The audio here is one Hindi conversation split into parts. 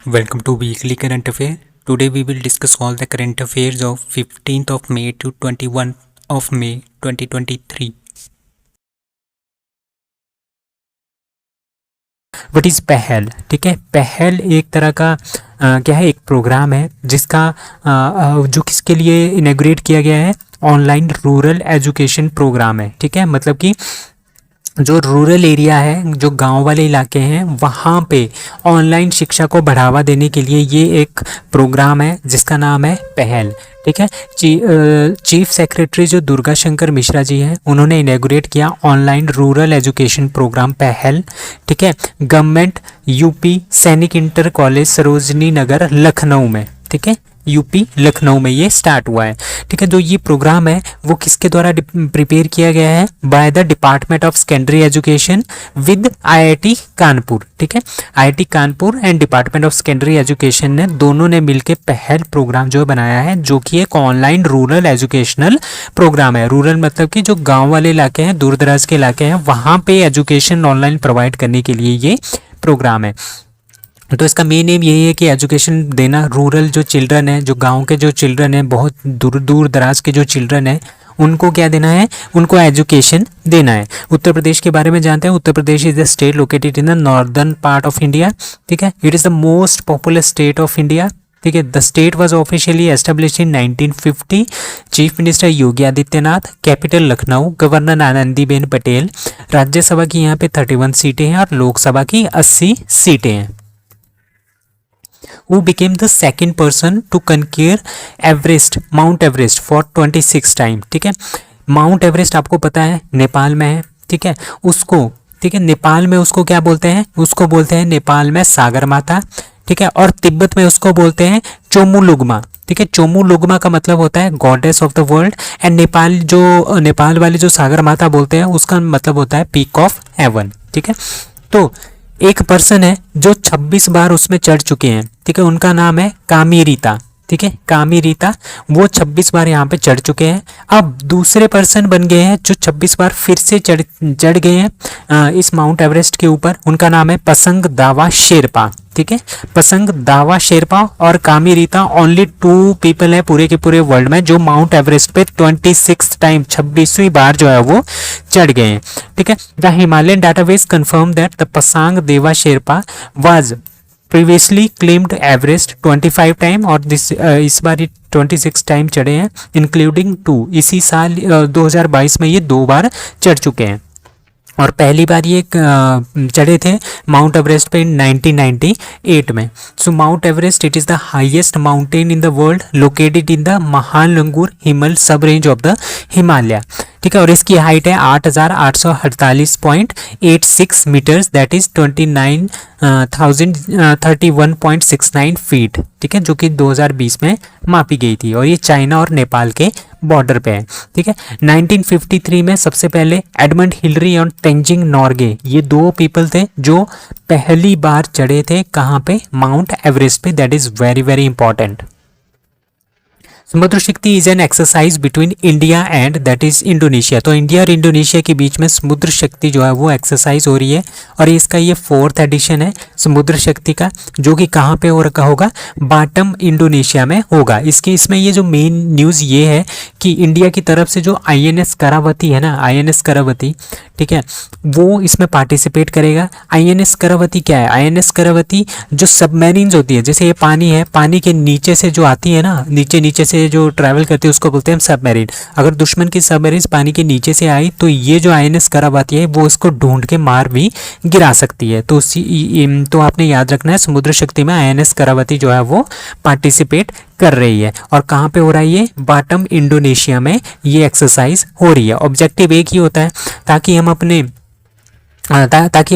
Welcome to Weekly Current Affair. Today we will discuss all the current affairs of 15th of May to 21 of May 2023. What is पहल? ठीक है, पहल एक तरह का क्या है, एक प्रोग्राम है जिसका जो किसके लिए इनॉग्रेट किया गया है, ऑनलाइन रूरल एजुकेशन प्रोग्राम है। ठीक है, मतलब कि जो रूरल एरिया है, जो गांव वाले इलाके हैं, वहाँ पे ऑनलाइन शिक्षा को बढ़ावा देने के लिए ये एक प्रोग्राम है जिसका नाम है पहल। ठीक है, चीफ सेक्रेटरी जो दुर्गा शंकर मिश्रा जी हैं, उन्होंने इनॉग्रेट किया ऑनलाइन रूरल एजुकेशन प्रोग्राम पहल। ठीक है, गवर्नमेंट यूपी सैनिक इंटर कॉलेज सरोजनी नगर लखनऊ में, ठीक है, यूपी लखनऊ में ये स्टार्ट हुआ है। ठीक है, जो ये प्रोग्राम है वो किसके द्वारा प्रिपेयर किया गया है, by the department of secondary education with IIT Kanpur. ठीक है, IIT Kanpur and department of secondary education ने दोनों ने मिलकर पहल प्रोग्राम जो बनाया है, जो कि एक ऑनलाइन रूरल एजुकेशनल प्रोग्राम है। रूरल मतलब कि जो गाँव वाले इलाके हैं, दूर दराज के इलाके हैं, वहाँ पे एजुकेशन ऑनलाइन प्रोवाइड करने के लिए ये प्रोग्राम है। तो इसका मेन एम यही है कि एजुकेशन देना, रूरल जो चिल्ड्रन है, जो गांव के जो चिल्ड्रन है, बहुत दूर दूर दराज के जो चिल्ड्रन है, उनको क्या देना है, उनको एजुकेशन देना है। उत्तर प्रदेश के बारे में जानते हैं। Uttar Pradesh is the state located in the northern part of India. ठीक है, it is the most popular state of India. ठीक है, the state was officially establish in 1950। Chief minister Yogi Adityanath, capital Lucknow, governor Anandiben Patel. Rajya Sabha की यहाँ पे 31 सीटें हैं और लोकसभा की 80 सीटें हैं। Who became the second person to conquer Everest, Mount Everest for 26 time. ठीक है, माउंट एवरेस्ट आपको पता है नेपाल में है। ठीक है, उसको, ठीक है, नेपाल में उसको क्या बोलते हैं, उसको बोलते हैं नेपाल में सागर माता। ठीक है, और तिब्बत में उसको बोलते हैं चोमुलुगमा। ठीक है, चोमुलुगमा का मतलब होता है goddess of the world, and Nepal जो नेपाल वाले जो सागर माता बोलते हैं उसका मतलब होता है पीक ऑफ हेवन। ठीक है, तो एक पर्सन है जो 26 बार उसमें चढ़ चुके हैं। ठीक है, उनका नाम है कामी रीता। ठीक है, कामी रीता, वो 26 बार यहाँ पे चढ़ चुके हैं। अब दूसरे पर्सन बन गए हैं जो 26 बार फिर से चढ़ गए हैं इस माउंट एवरेस्ट के ऊपर। उनका नाम है पसंग दावा शेरपा। ठीक है, पसंग दावा शेरपा और कामी रीता, ओनली 2 पीपल है पूरे के पूरे वर्ल्ड में जो माउंट एवरेस्ट पे 26 टाइम, 26वीं बार जो है वो चढ़ गए हैं। ठीक है, the Himalayan database confirm that the Pasang Dawa Sherpa was previously claimed Everest 25 time, और इस बार 26 टाइम चढ़े हैं, इंक्लूडिंग 2। इसी साल 2022 में ये 2 बार चढ़ चुके हैं, और पहली बार ये चढ़े थे माउंट एवरेस्ट पे 1998 में। So Mount Everest it is the highest mountain in the world, located in the Mahalangur Himal sub range of the Himalaya. ठीक है, और इसकी हाइट है 8,848.86 मीटर्स, दैट इज 29,031.69 फीट। ठीक है, जो कि 2020 में मापी गई थी, और ये चाइना और नेपाल के बॉर्डर पे है। ठीक है, 1953 में सबसे पहले एडमंड हिलरी और तेंजिंग नॉर्गे, ये 2 पीपल थे जो पहली बार चढ़े थे कहाँ पे, माउंट एवरेस्ट पे। That is very very important. समुद्र शक्ति is an exercise between India and that is Indonesia. तो इंडिया और इंडोनेशिया के बीच में समुद्र शक्ति जो है वो एक्सरसाइज हो रही है, और इसका ये 4th एडिशन है समुद्र शक्ति का, जो कि कहाँ पे हो रखा होगा, बाटम इंडोनेशिया में होगा। इसमें ये जो मेन न्यूज़ ये है कि इंडिया की तरफ से जो INS करावती है ना, INS करावती, ठीक है, वो इसमें पार्टिसिपेट करेगा। INS करावती क्या है, INS करावती जो सबमरीन्स होती है, जैसे ये पानी है, पानी के नीचे से जो आती है ना, नीचे से जो ट्रैवल करती है उसको बोलते हैं सबमरीन। अगर दुश्मन की सबमरीन पानी के नीचे से आई तो ये जो INS करावती है वो इसको ढूंढ के मार भी गिरा सकती है। तो आपने याद रखना है, समुद्र शक्ति में INS करावती जो है वो पार्टिसिपेट कर रही है। और कहाँ पे हो रहा है ये, बाटम इंडोनेशिया में ये एक्सरसाइज हो रही है। ऑब्जेक्टिव एक ही होता है, ताकि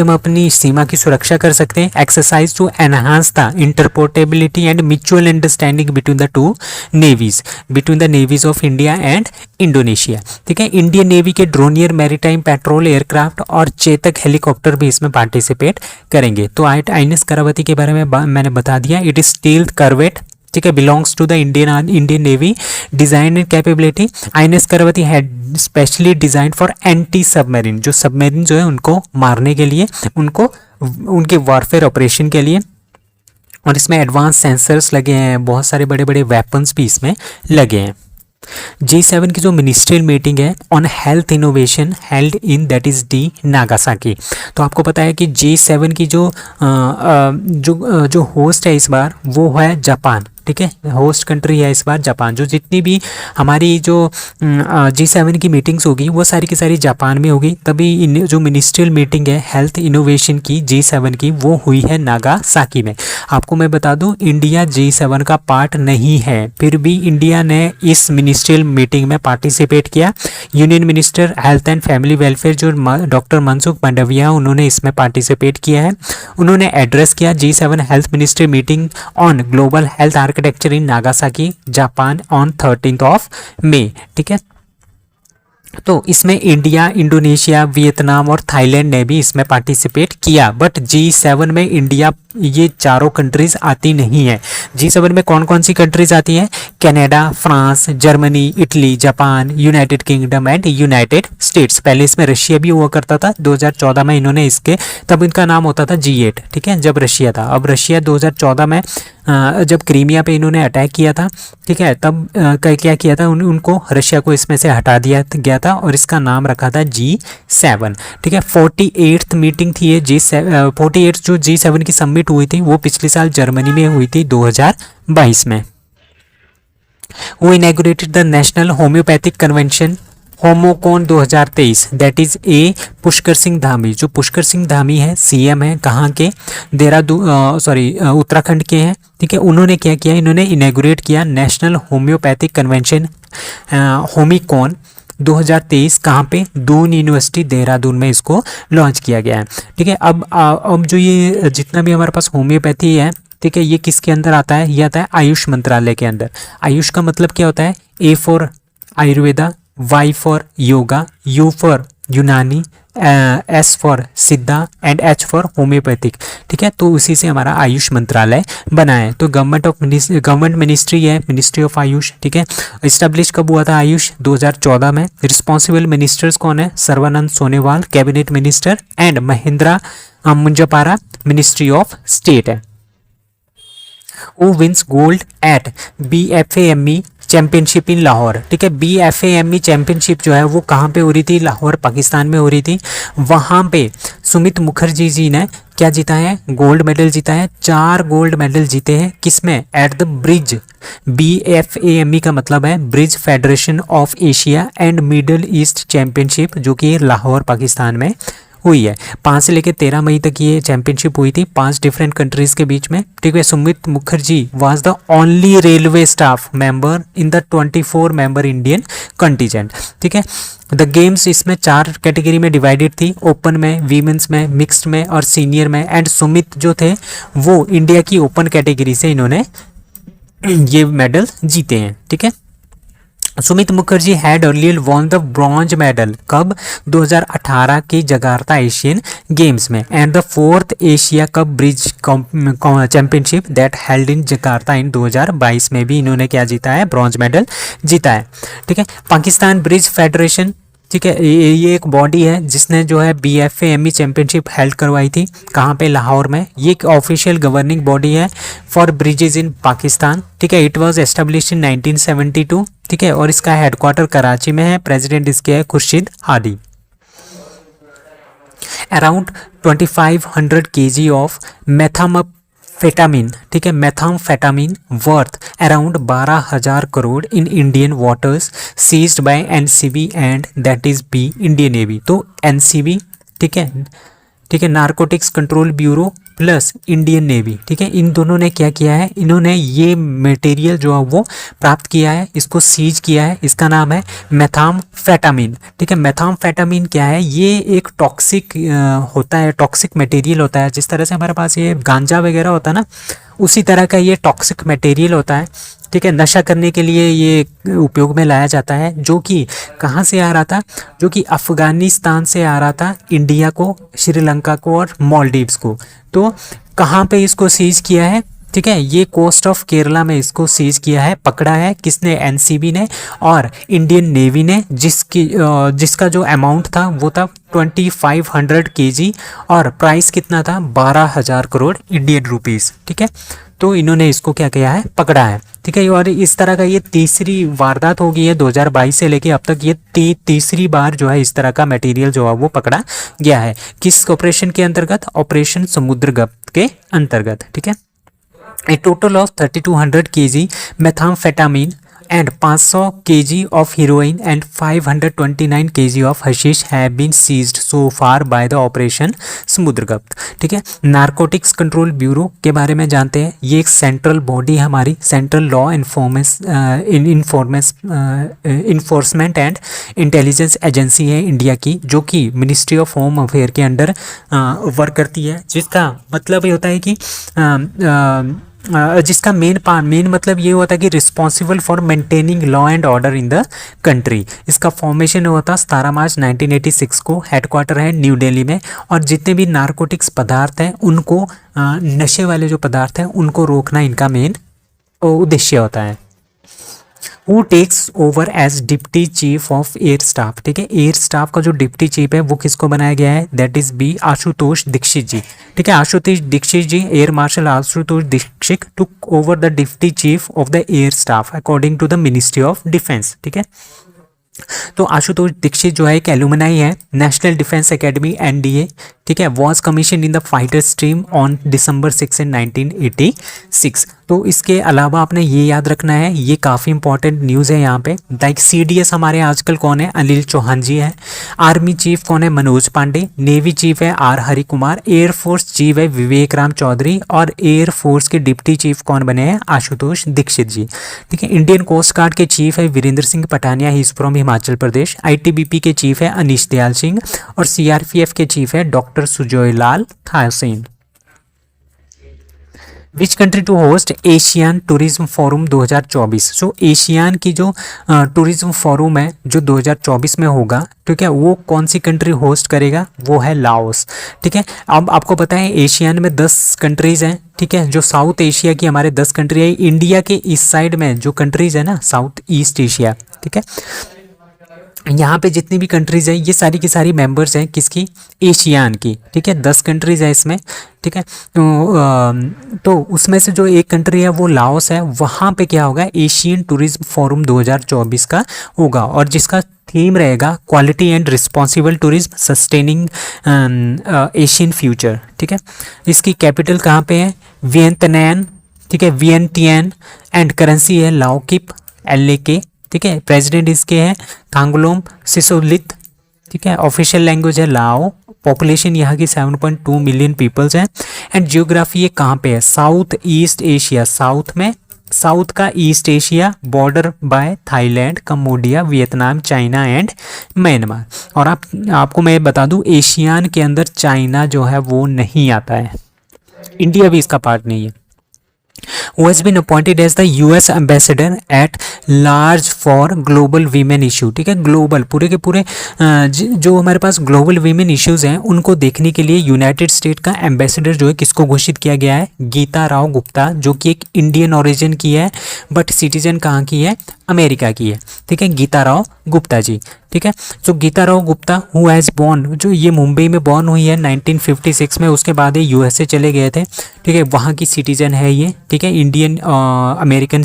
हम अपनी सीमा की सुरक्षा कर सकते हैं। Exercise to enhance the interoperability and mutual understanding between the 2 navies, between the navies of India and Indonesia. ठीक है, इंडियन नेवी के ड्रोनियर मैरीटाइम पेट्रोल एयरक्राफ्ट और चेतक हेलीकॉप्टर भी इसमें पार्टिसिपेट करेंगे। तो INS करावती के बारे में मैंने बता दिया। इट इज स्टील्थ करवेट, ठीक है, belongs to the Indian navy, design and capability. INS Kavaratti had specially design for anti submarine, जो सबमरीन जो है उनको मारने के लिए, उनको उनके वॉरफेयर ऑपरेशन के लिए। और इसमें एडवांस सेंसर्स लगे हैं, बहुत सारे बड़े बड़े वेपन्स भी इसमें लगे हैं। G7 की जो मिनिस्ट्रियल मीटिंग है on health innovation held in that is D Nagasaki. तो आपको पता है कि G7 की जो होस्ट है इस बार वो है जापान, ठीक है, होस्ट कंट्री है इस बार जापान। जो जितनी भी हमारी जो G7 की मीटिंग्स होगी वो सारी की सारी जापान में होगी। तभी जो मिनिस्ट्रियल मीटिंग है हेल्थ इनोवेशन की G7 की वो हुई है नागासाकी में। आपको मैं बता दूं इंडिया G7 का पार्ट नहीं है, फिर भी इंडिया ने इस मिनिस्ट्रियल मीटिंग में पार्टिसिपेट किया। Union minister health and family welfare जो डॉक्टर मनसुख मांडविया उन्होंने इसमें पार्टिसिपेट किया है। उन्होंने एड्रेस किया G7 health ministry meeting on global health architecture in Nagasaki Japan on 13 मई, ठीक है। तो इसमें इंडिया, इंडोनेशिया, वियतनाम और थाईलैंड ने भी इसमें पार्टिसिपेट किया। बट G7 में इंडिया ये चारों कंट्रीज आती नहीं है। G7 में कौन कौन सी कंट्रीज आती हैं? Canada, France, Germany, Italy, Japan, United kingdom and United states. पहले इसमें रशिया भी हुआ करता था। 2014 में इन्होंने तब इनका नाम होता था G8, ठीक है, जब रशिया था। अब रशिया 2014 में जब क्रीमिया पे इन्होंने अटैक किया था, ठीक है, तब क्या किया था उनको रशिया को इसमें से हटा दिया गया था और इसका नाम रखा था G7, ठीक है। 48th मीटिंग थी ये G7 जो G7 की समिट हुई थी वो पिछले साल जर्मनी में हुई थी 2022 में। वो inaugurated the national homeopathic convention Homocon 2023 that is a Pushkar Singh Dhami. जो पुष्कर सिंह धामी है सीएम है कहाँ के? उत्तराखंड के हैं, ठीक है। उन्होंने क्या किया? इन्होंने इनैगोरेट किया नेशनल होम्योपैथिक कन्वेंशन होमिकॉन 2023। कहाँ पे? दून यूनिवर्सिटी देहरादून में इसको लॉन्च किया गया है, ठीक है। अब जो ये जितना भी हमारे पास होम्योपैथी है, ठीक है, ये किसके अंदर आता है? ये आता है आयुष मंत्रालय के अंदर। आयुष का मतलब क्या होता है? A for Ayurveda, Y for yoga, U for Unani, S for Siddha and H for homeopathic, ठीक है। तो उसी से हमारा आयुष मंत्रालय बना है। तो गवर्नमेंट मिनिस्ट्री है, मिनिस्ट्री ऑफ आयुष, ठीक है। इस्टेब्लिश कब हुआ था आयुष? 2014 में। रिस्पॉन्सिबल मिनिस्टर्स कौन है? Sarbananda Sonowal cabinet minister and Mahindra Munjpara ministry of state है। Who wins gold at BFAME championship इन लाहौर, ठीक है। BFAME चैंपियनशिप जो है वो कहाँ पे हो रही थी? लाहौर पाकिस्तान में हो रही थी। वहाँ पे सुमित मुखर्जी जी ने क्या जीता है? गोल्ड मेडल जीता है। 4 गोल्ड मेडल जीते हैं। किसमें? At the bridge. BFAME का मतलब है bridge federation of Asia and middle east championship, जो कि लाहौर पाकिस्तान में हुई है। 5 से लेकर 13 मई तक ये चैंपियनशिप हुई थी 5 डिफरेंट कंट्रीज के बीच में, ठीक है। Sumit Mukherjee was the only railway staff member in the 24 member Indian contingent, ठीक है। द गेम्स इसमें 4 कैटेगरी में डिवाइडेड थी, ओपन में, वीमेंस में, मिक्स्ड में और सीनियर में। एंड सुमित जो थे वो इंडिया की ओपन कैटेगरी से इन्होंने ये मेडल जीते हैं, ठीक है। Sumit Mukherjee had earlier won the bronze medal कब? 2018 के जकार्ता एशियन गेम्स में and the 4th Asia cup bridge championship that held in Jakarta in 2022 में भी इन्होंने क्या जीता है? ब्रॉन्ज मेडल जीता है, ठीक है। पाकिस्तान ब्रिज फेडरेशन, ठीक है, ये एक बॉडी है जिसने जो है BFAME चैंपियनशिप हेल्ड करवाई थी। कहाँ पे? लाहौर में। ये एक ऑफिशियल गवर्निंग बॉडी है फॉर ब्रिजेज इन पाकिस्तान, ठीक है। इट वाज एस्टेब्लिश्ड इन 1972, ठीक है, और इसका हेडक्वार्टर कराची में है। प्रेसिडेंट इसके है Khurshid Hadi. Around 2500 kg of methamphetamine, ठीक है, methamphetamine worth around 12,000 crore in Indian waters seized by NCB and that is be Indian navy. तो NCB, ठीक है, ठीक है, narcotics control bureau plus Indian navy, ठीक है, इन दोनों ने क्या किया है? इन्होंने ये मटेरियल जो है वो प्राप्त किया है, इसको सीज किया है। इसका नाम है मेथाम्फेटामिन, ठीक है। मेथाम्फेटामिन क्या है? ये एक टॉक्सिक होता है, टॉक्सिक मटेरियल होता है। जिस तरह से हमारे पास ये गांजा वगैरह होता है ना, उसी तरह का ये टॉक्सिक मटेरियल होता है, ठीक है। नशा करने के लिए ये उपयोग में लाया जाता है। जो कि कहाँ से आ रहा था? जो कि अफ़गानिस्तान से आ रहा था इंडिया को, श्रीलंका को और मालदीव्स को। तो कहाँ पे इसको सीज किया है? ठीक है, ये कोस्ट ऑफ केरला में इसको सीज किया है, पकड़ा है। किसने? NCB ने और इंडियन नेवी ने, जिसका जो अमाउंट था वो था 2500 kg और प्राइस कितना था? 12,000 करोड़ इंडियन रुपीस, ठीक है। तो इन्होंने इसको क्या किया है, पकड़ा है। ठीक है, और इस तरह का ये तीसरी वारदात हो गई है 2022 से लेके अब तक, ये तीसरी बार जो है इस तरह का मटेरियल जो है वो पकड़ा गया है। किस ऑपरेशन के अंतर्गत? ऑपरेशन समुद्रगुप्त के अंतर्गत। ठीक है, ए total of 3200 kg methamphetamine and 500 kg of heroin and 529 kg of hashish have been seized so far by the operation Samudragupta. ठीक है, नारकोटिक्स कंट्रोल ब्यूरो के बारे में जानते हैं। ये एक सेंट्रल बॉडी है हमारी, central law enforcement and intelligence agency है इंडिया की, जो कि मिनिस्ट्री ऑफ होम अफेयर के अंडर वर्क करती है, जिसका मतलब ये होता है कि जिसका मेन मतलब ये होता है कि responsible for maintaining law and order in the country. इसका फॉर्मेशन हुआ था 17 मार्च 1986 को, हेडक्वार्टर है न्यू दिल्ली में, और जितने भी नारकोटिक्स पदार्थ हैं उनको, नशे वाले जो पदार्थ हैं उनको रोकना इनका मेन उद्देश्य होता है। Who takes over as deputy chief of air staff? ठीक है, एयर स्टाफ का जो डिप्टी चीफ है वो किसको बनाया गया है? That is B Ashutosh Dixit ji. ठीक है, Ashutosh Dixit ji, air marshal Ashutosh Dixit took over the deputy chief of the air staff according to the ministry of defence. ठीक है, तो आशुतोष दीक्षित जो है एक एलुमनाई है नेशनल डिफेंस एकेडमी एनडीए। ठीक है, was commission in the fighter stream on December 6 in 1986। तो इसके अलावा आपने ये याद रखना है, ये काफ़ी इंपॉर्टेंट न्यूज़ है यहाँ पे। लाइक CDS हमारे आजकल कौन है? अनिल चौहान जी है। आर्मी चीफ कौन है? मनोज पांडे। नेवी चीफ है R Hari Kumar. Air force chief है विवेक राम चौधरी, और एयरफोर्स के डिप्टी चीफ कौन बने हैं? आशुतोष दीक्षित जी। ठीक है, इंडियन कोस्ट गार्ड के चीफ है Virendra Singh Pathania, he is from Himachal Pradesh. ITBP के चीफ है अनीश दयाल सिंह, और CRPF के चीफ है doctor Sujoy Lal Thaosen. Which country to host Asian tourism forum 2024? So Asian की जो टूरिज्म फोरम है जो 2024 में होगा, ठीक है, वो कौन सी कंट्री होस्ट करेगा? वो है लाओस। ठीक है, अब आपको पता है एशियन में 10 कंट्रीज़ हैं। ठीक है, जो साउथ एशिया की हमारे 10 कंट्री है, इंडिया के इस साइड में जो कंट्रीज़ है ना, साउथ ईस्ट एशिया। ठीक है, यहाँ पे जितनी भी कंट्रीज़ हैं ये सारी की सारी मेंबर्स हैं किसकी? एशियान की। ठीक है, 10 कंट्रीज़ हैं इसमें। ठीक है, तो उसमें से जो एक कंट्री है वो लाओस है। वहाँ पे क्या होगा? एशियन टूरिज्म फोरम 2024 का होगा, और जिसका थीम रहेगा quality and responsible tourism sustaining Asian future. ठीक है, इसकी कैपिटल कहाँ पे है? वियंतनैन। ठीक है, वियंटियन, एंड करेंसी है लाओकिप LAK। ठीक है, प्रेसिडेंट इसके हैं थांगलोम सिसोलिथ। ठीक है, ऑफिशियल लैंग्वेज है लाओ। पॉपुलेशन यहाँ की 7.2 मिलियन पीपल्स हैं। एंड जियोग्राफी ये कहाँ पे है? साउथ ईस्ट एशिया, साउथ में, साउथ का east Asia, border by Thailand, Cambodia, Vietnam, China and Myanmar. और आपको मैं बता दूं एशियान के अंदर चाइना जो है वो नहीं आता है, इंडिया भी इसका पार्ट नहीं है। Who has been appointed as the US ambassador at large for global women issue? ठीक है, ग्लोबल पूरे के पूरे जो हमारे पास ग्लोबल वीमेन इश्यूज हैं उनको देखने के लिए यूनाइटेड स्टेट का एम्बेसडर जो है किसको घोषित किया गया है? गीता राव गुप्ता, जो कि एक इंडियन ओरिजिन की है बट सिटीजन कहाँ की है? अमेरिका की है। ठीक है, गीता राव गुप्ता जी। ठीक है, तो Geeta Rao Gupta who has born, जो ये मुंबई में बॉर्न हुई है 1956 में, उसके बाद ये USA चले गए थे। ठीक है, वहाँ की सिटीजन है ये। ठीक है, इंडियन अमेरिकन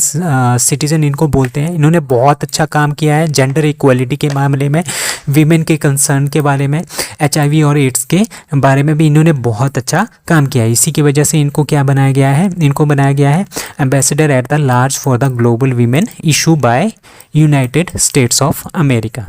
सिटीजन इनको बोलते हैं। इन्होंने बहुत अच्छा काम किया है जेंडर इक्वलिटी के मामले में, वीमेन के कंसर्न के बारे में, HIV और एड्स के बारे में भी इन्होंने बहुत अच्छा काम किया है। इसी की वजह से इनको क्या बनाया गया है? इनको बनाया गया है ambassador at the large for the global women issue bye United states of America.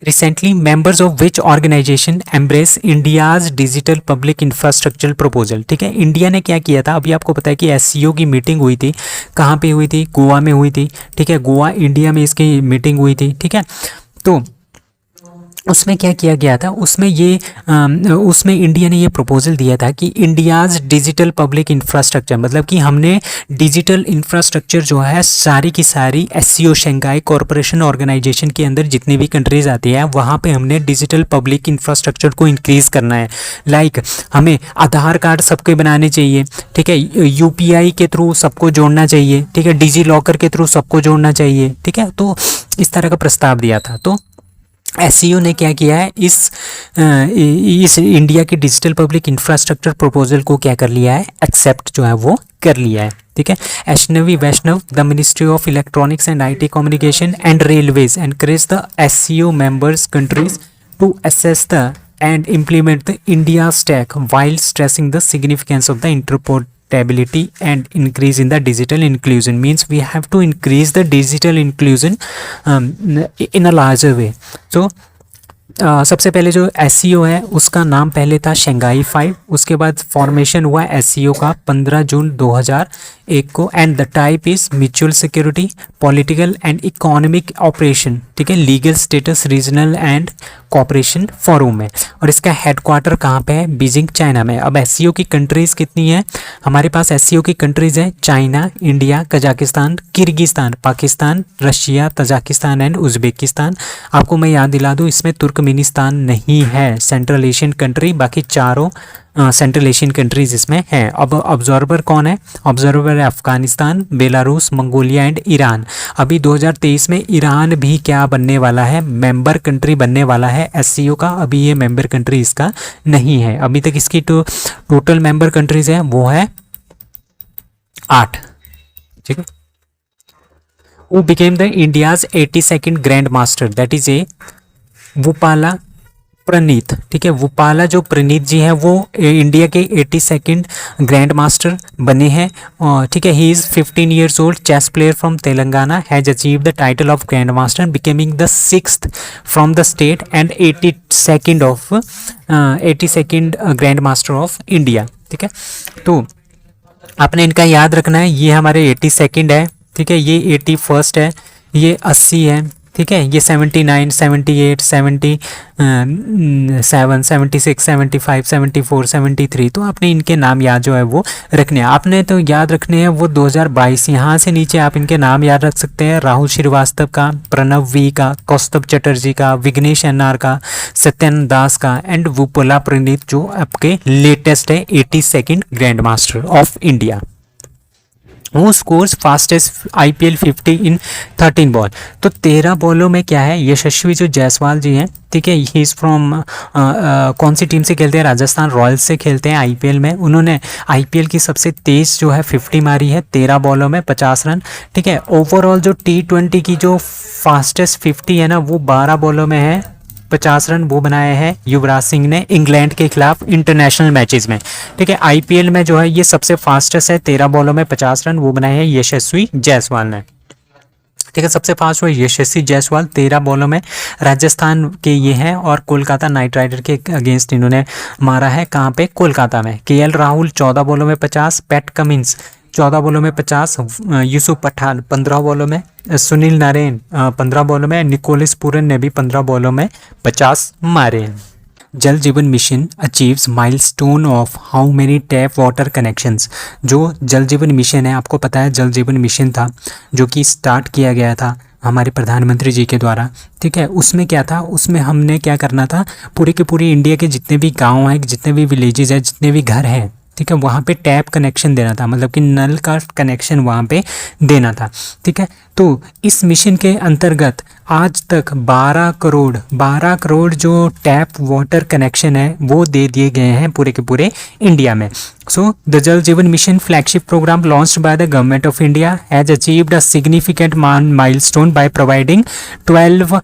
Recently, members of which organization embrace India's digital public infrastructure proposal? ठीक है, इंडिया ने क्या किया था? अभी आपको पता है कि SCO की मीटिंग हुई थी, कहाँ पे हुई थी? गोवा में हुई थी। ठीक है, गोवा इंडिया में इसकी मीटिंग हुई थी। ठीक है, तो उसमें क्या किया गया था? उसमें इंडिया ने ये प्रपोजल दिया था कि इंडियाज़ डिजिटल पब्लिक इंफ्रास्ट्रक्चर, मतलब कि हमने डिजिटल इंफ्रास्ट्रक्चर जो है सारी की सारी SCO शंघाई कॉरपोरेशन ऑर्गेनाइजेशन के अंदर जितनी भी कंट्रीज़ आती है वहाँ पे हमने डिजिटल पब्लिक इंफ्रास्ट्रक्चर को इंक्रीज़ करना है। लाइक हमें आधार कार्ड सबके बनाने चाहिए। ठीक है, UPI के थ्रू सबको जोड़ना चाहिए। ठीक है, डिजी लॉकर के थ्रू सबको जोड़ना चाहिए। ठीक है, तो इस तरह का प्रस्ताव दिया था। तो एससीओ ने क्या किया है, इस इंडिया की डिजिटल पब्लिक इंफ्रास्ट्रक्चर प्रपोजल को क्या कर लिया है, एक्सेप्ट जो है वो कर लिया है। ठीक है, Ashwini Vaishnaw the ministry of electronics and IT communication and railways encourage the SCO members countries to assess the and implement the India stack while stressing the significance of the interoperability and increase in the digital inclusion. Means we have to increase the digital inclusion in a larger way. So सबसे पहले जो एससीओ है उसका नाम पहले था शंघाई 5, उसके बाद फॉर्मेशन हुआ एससीओ का 15 जून 2001 को, and the type is mutual security, political and economic operation. ठीक है, legal status regional and cooperation forum है, और इसका हेडक्वार्टर कहाँ पे है, बीजिंग चाइना में। अब एससीओ की कंट्रीज कितनी है हमारे पास, एससीओ की कंट्रीज है China, India, Kazakhstan, Kyrgyzstan, Pakistan, Russia, Tajikistan and Uzbekistan. आपको मैं याद दिला दूँ इसमें तुर्कमेनिस्तान नहीं है, सेंट्रल एशियन कंट्री, बाकी चारों सेंट्रल एशियन कंट्रीज इसमें हैं। अब ऑब्जर्वर कौन है, ऑब्जर्वर है Afghanistan, Belarus, Mongolia and Iran. अभी 2023 में ईरान भी क्या बनने वाला है, मेंबर कंट्री बनने वाला है एससीओ का। अभी ये मेंबर कंट्री इसका नहीं है, अभी तक इसकी टोटल मेंबर कंट्रीज है वो है 8। ठीक है, वो became the India's 82nd grand master, that is a Vuppala Praneeth. ठीक है, वुपाला जो प्रणीत जी हैं वो इंडिया के 82nd ग्रैंड मास्टर बने हैं। ठीक है, he is 15 years old, chess player from Telangana, has achieve the title of grand master, becoming the 6th from the state and 82nd grand master of India. ठीक है, तो आपने इनका याद रखना है, ये हमारे 82nd है। ठीक है, ये 81st है, ये 80 है। ठीक है, ये 79, 78, 77, 76, 75, 74, 73। तो आपने इनके नाम याद जो है वो रखने हैं। आपने तो याद रखने हैं वो 2022, यहाँ से नीचे आप इनके नाम याद रख सकते हैं, राहुल श्रीवास्तव का, प्रणव वी का, कौस्तभ चटर्जी का, विघ्नेश एनआर का, सत्यन दास का एंड वुपाला प्रणीत जो आपके लेटेस्ट है 82nd grand master of India. वो स्कोर्स फास्टेस्ट IPL 50 इन 13 बॉल। तो 13 बॉलों में क्या है, यशस्वी जो जायसवाल जी हैं, ठीक है, ही इज़ फ्रॉम कौन सी टीम से खेलते हैं, राजस्थान रॉयल्स से खेलते हैं IPL में। उन्होंने IPL की सबसे तेज़ जो है 50 मारी है 13 बॉलों में 50 रन। ठीक है, ओवरऑल जो T20 की जो फास्टेस्ट 50 है ना वो 12 बॉलों में है 50 रन, वो बनाए हैं युवराज सिंह ने इंग्लैंड के खिलाफ इंटरनेशनल मैचेस में। ठीक है, IPL में जो है ये सबसे फास्टेस्ट है 13 बॉलों में 50 रन, वो बनाए हैं यशस्वी जायसवाल ने। ठीक है, सबसे फास्ट हुआ यशस्वी जायसवाल 13 बॉलों में, राजस्थान के ये हैं, और कोलकाता नाइट राइडर के अगेंस्ट इन्होंने मारा है कहाँ पे, कोलकाता में। KL राहुल 14 बॉलों में 50, पैट कमिंस 14 बॉलों में 50, यूसुफ पठान 15 बॉलों में, सुनील नारायण 15 बॉलों में, निकोलस पूरन ने भी 15 बॉलों में 50 मारे। जल Jeevan mission achieves milestone of how many tap water connections. जो जल जीवन मिशन है, आपको पता है जल जीवन मिशन था जो कि स्टार्ट किया गया था हमारे प्रधानमंत्री जी के द्वारा। ठीक है, उसमें क्या था, उसमें हमने क्या करना था, पूरे के पूरे इंडिया के जितने भी गाँव हैं, जितने भी विलेजेस हैं, जितने भी घर हैं, ठीक है, वहाँ पे टैप कनेक्शन देना था, मतलब कि नल का कनेक्शन वहाँ पे देना था। ठीक है, तो इस मिशन के अंतर्गत आज तक 12 करोड़ जो टैप वाटर कनेक्शन है वो दे दिए गए हैं पूरे के पूरे इंडिया में। सो the Jal Jeevan mission flagship programme launched by the government of India has achieved a significant milestone by providing 12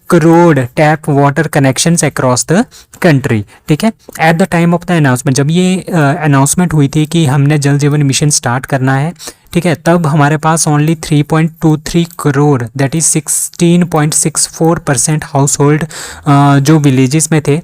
crore tap water connections across the country. ठीक है, at the time of the announcement, जब ये अनाउंसमेंट हुई थी कि हमने जल जीवन मिशन स्टार्ट करना है, ठीक है, तब हमारे पास only 3.23 crore that is 16.64% household जो विलेजेस में थे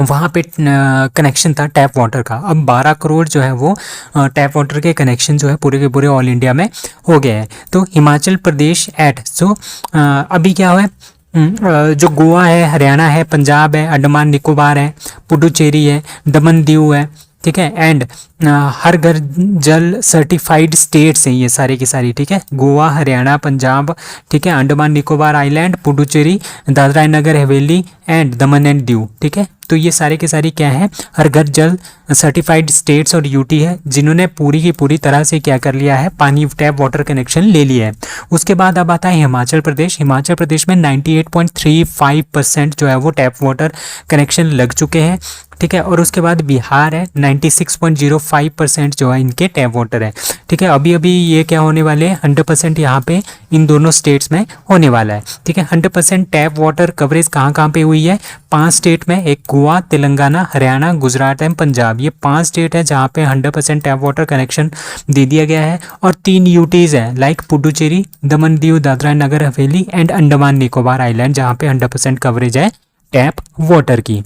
वहाँ पे कनेक्शन था टैप वाटर का। अब 12 करोड़ जो है वो टैप वाटर के कनेक्शन जो है पूरे के पूरे ऑल इंडिया में हो गए हैं। तो हिमाचल प्रदेश अभी क्या हुआ है, जो गोवा है, हरियाणा है, पंजाब है, अंडमान निकोबार है, पुडुचेरी है, दमन दीव है, ठीक है, एंड हर घर जल सर्टिफाइड स्टेट्स हैं ये सारे की सारी, ठीक है। गोवा, हरियाणा, पंजाब, ठीक है, Andaman Nicobar island, Puducherry, Dadra and Nagar Haveli and Daman and Diu, ठीक है। तो ये सारे के सारी क्या है, हर घर जल सर्टिफाइड स्टेट्स और यूटी है, जिन्होंने पूरी की पूरी तरह से क्या कर लिया है, पानी टैप वाटर कनेक्शन ले लिया है। उसके बाद अब आता है हिमाचल प्रदेश। हिमाचल प्रदेश में 98.35% जो है वो टैप वाटर कनेक्शन लग चुके हैं, ठीक है। और उसके बाद बिहार है, 96.05% जो है इनके टैप वाटर है, ठीक है। अभी अभी ये क्या होने वाले हैं, 100% यहाँ पे इन दोनों स्टेट्स में होने वाला है, ठीक है। 100% टैप वाटर कवरेज कहाँ कहाँ पे हुई है, 5 स्टेट में, एक गोवा, तेलंगाना, हरियाणा, गुजरात एंड पंजाब, ये 5 स्टेट है जहाँ पे 100% टैप वाटर कनेक्शन दे दिया गया है। और 3 यूटीज है, like Puducherry, Daman Diu, Dadra and Nagar Haveli and Andaman Nicobar island, जहाँ पे 100% कवरेज है टैप वाटर की,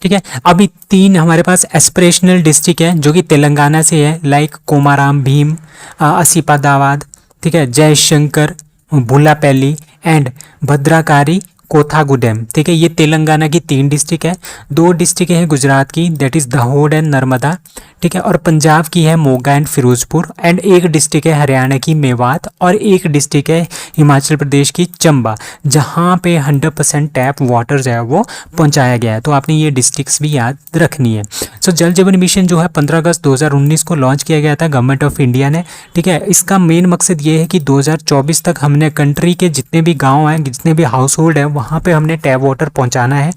ठीक है। अभी 3 हमारे पास एस्पिरेशनल डिस्ट्रिक्ट है जो कि तेलंगाना से है, लाइक कोमाराम भीम, असीफाबाद, ठीक है, जयशंकर, भुलापल्ली एंड भद्राकारी कोथागुडेम, ठीक है। ये तेलंगाना की 3 डिस्ट्रिक्ट है। 2 डिस्ट्रिक्ट है गुजरात की, that is Dahod and Narmada, ठीक है। और पंजाब की है मोगा एंड फिरोजपुर एंड एक डिस्ट्रिक्ट है हरियाणा की मेवात और एक डिस्ट्रिक्ट है हिमाचल प्रदेश की चंबा, जहाँ पे 100% टैप वाटर जो है वो पहुँचाया गया है। तो आपने ये डिस्ट्रिक्ट्स भी याद रखनी है। सो जल जीवन मिशन जो है 15 अगस्त 2019 को लॉन्च किया गया था गवर्नमेंट ऑफ इंडिया ने, ठीक है। इसका मेन मकसद ये है कि 2024 तक हमने कंट्री के जितने भी गाँव हैं, जितने भी हाउस होल्ड है, वहाँ पे हमने टैप वाटर पहुँचाना है,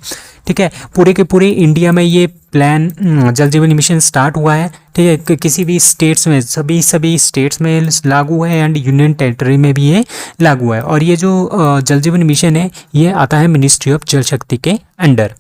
ठीक है। पूरे के पूरे इंडिया में ये प्लान जल जीवन मिशन स्टार्ट हुआ है, ठीक है। किसी भी स्टेट्स में, सभी स्टेट्स में लागू है एंड यूनियन टेरिटरी में भी ये लागू है। और ये जो जल जीवन मिशन है ये आता है मिनिस्ट्री ऑफ जल शक्ति के under.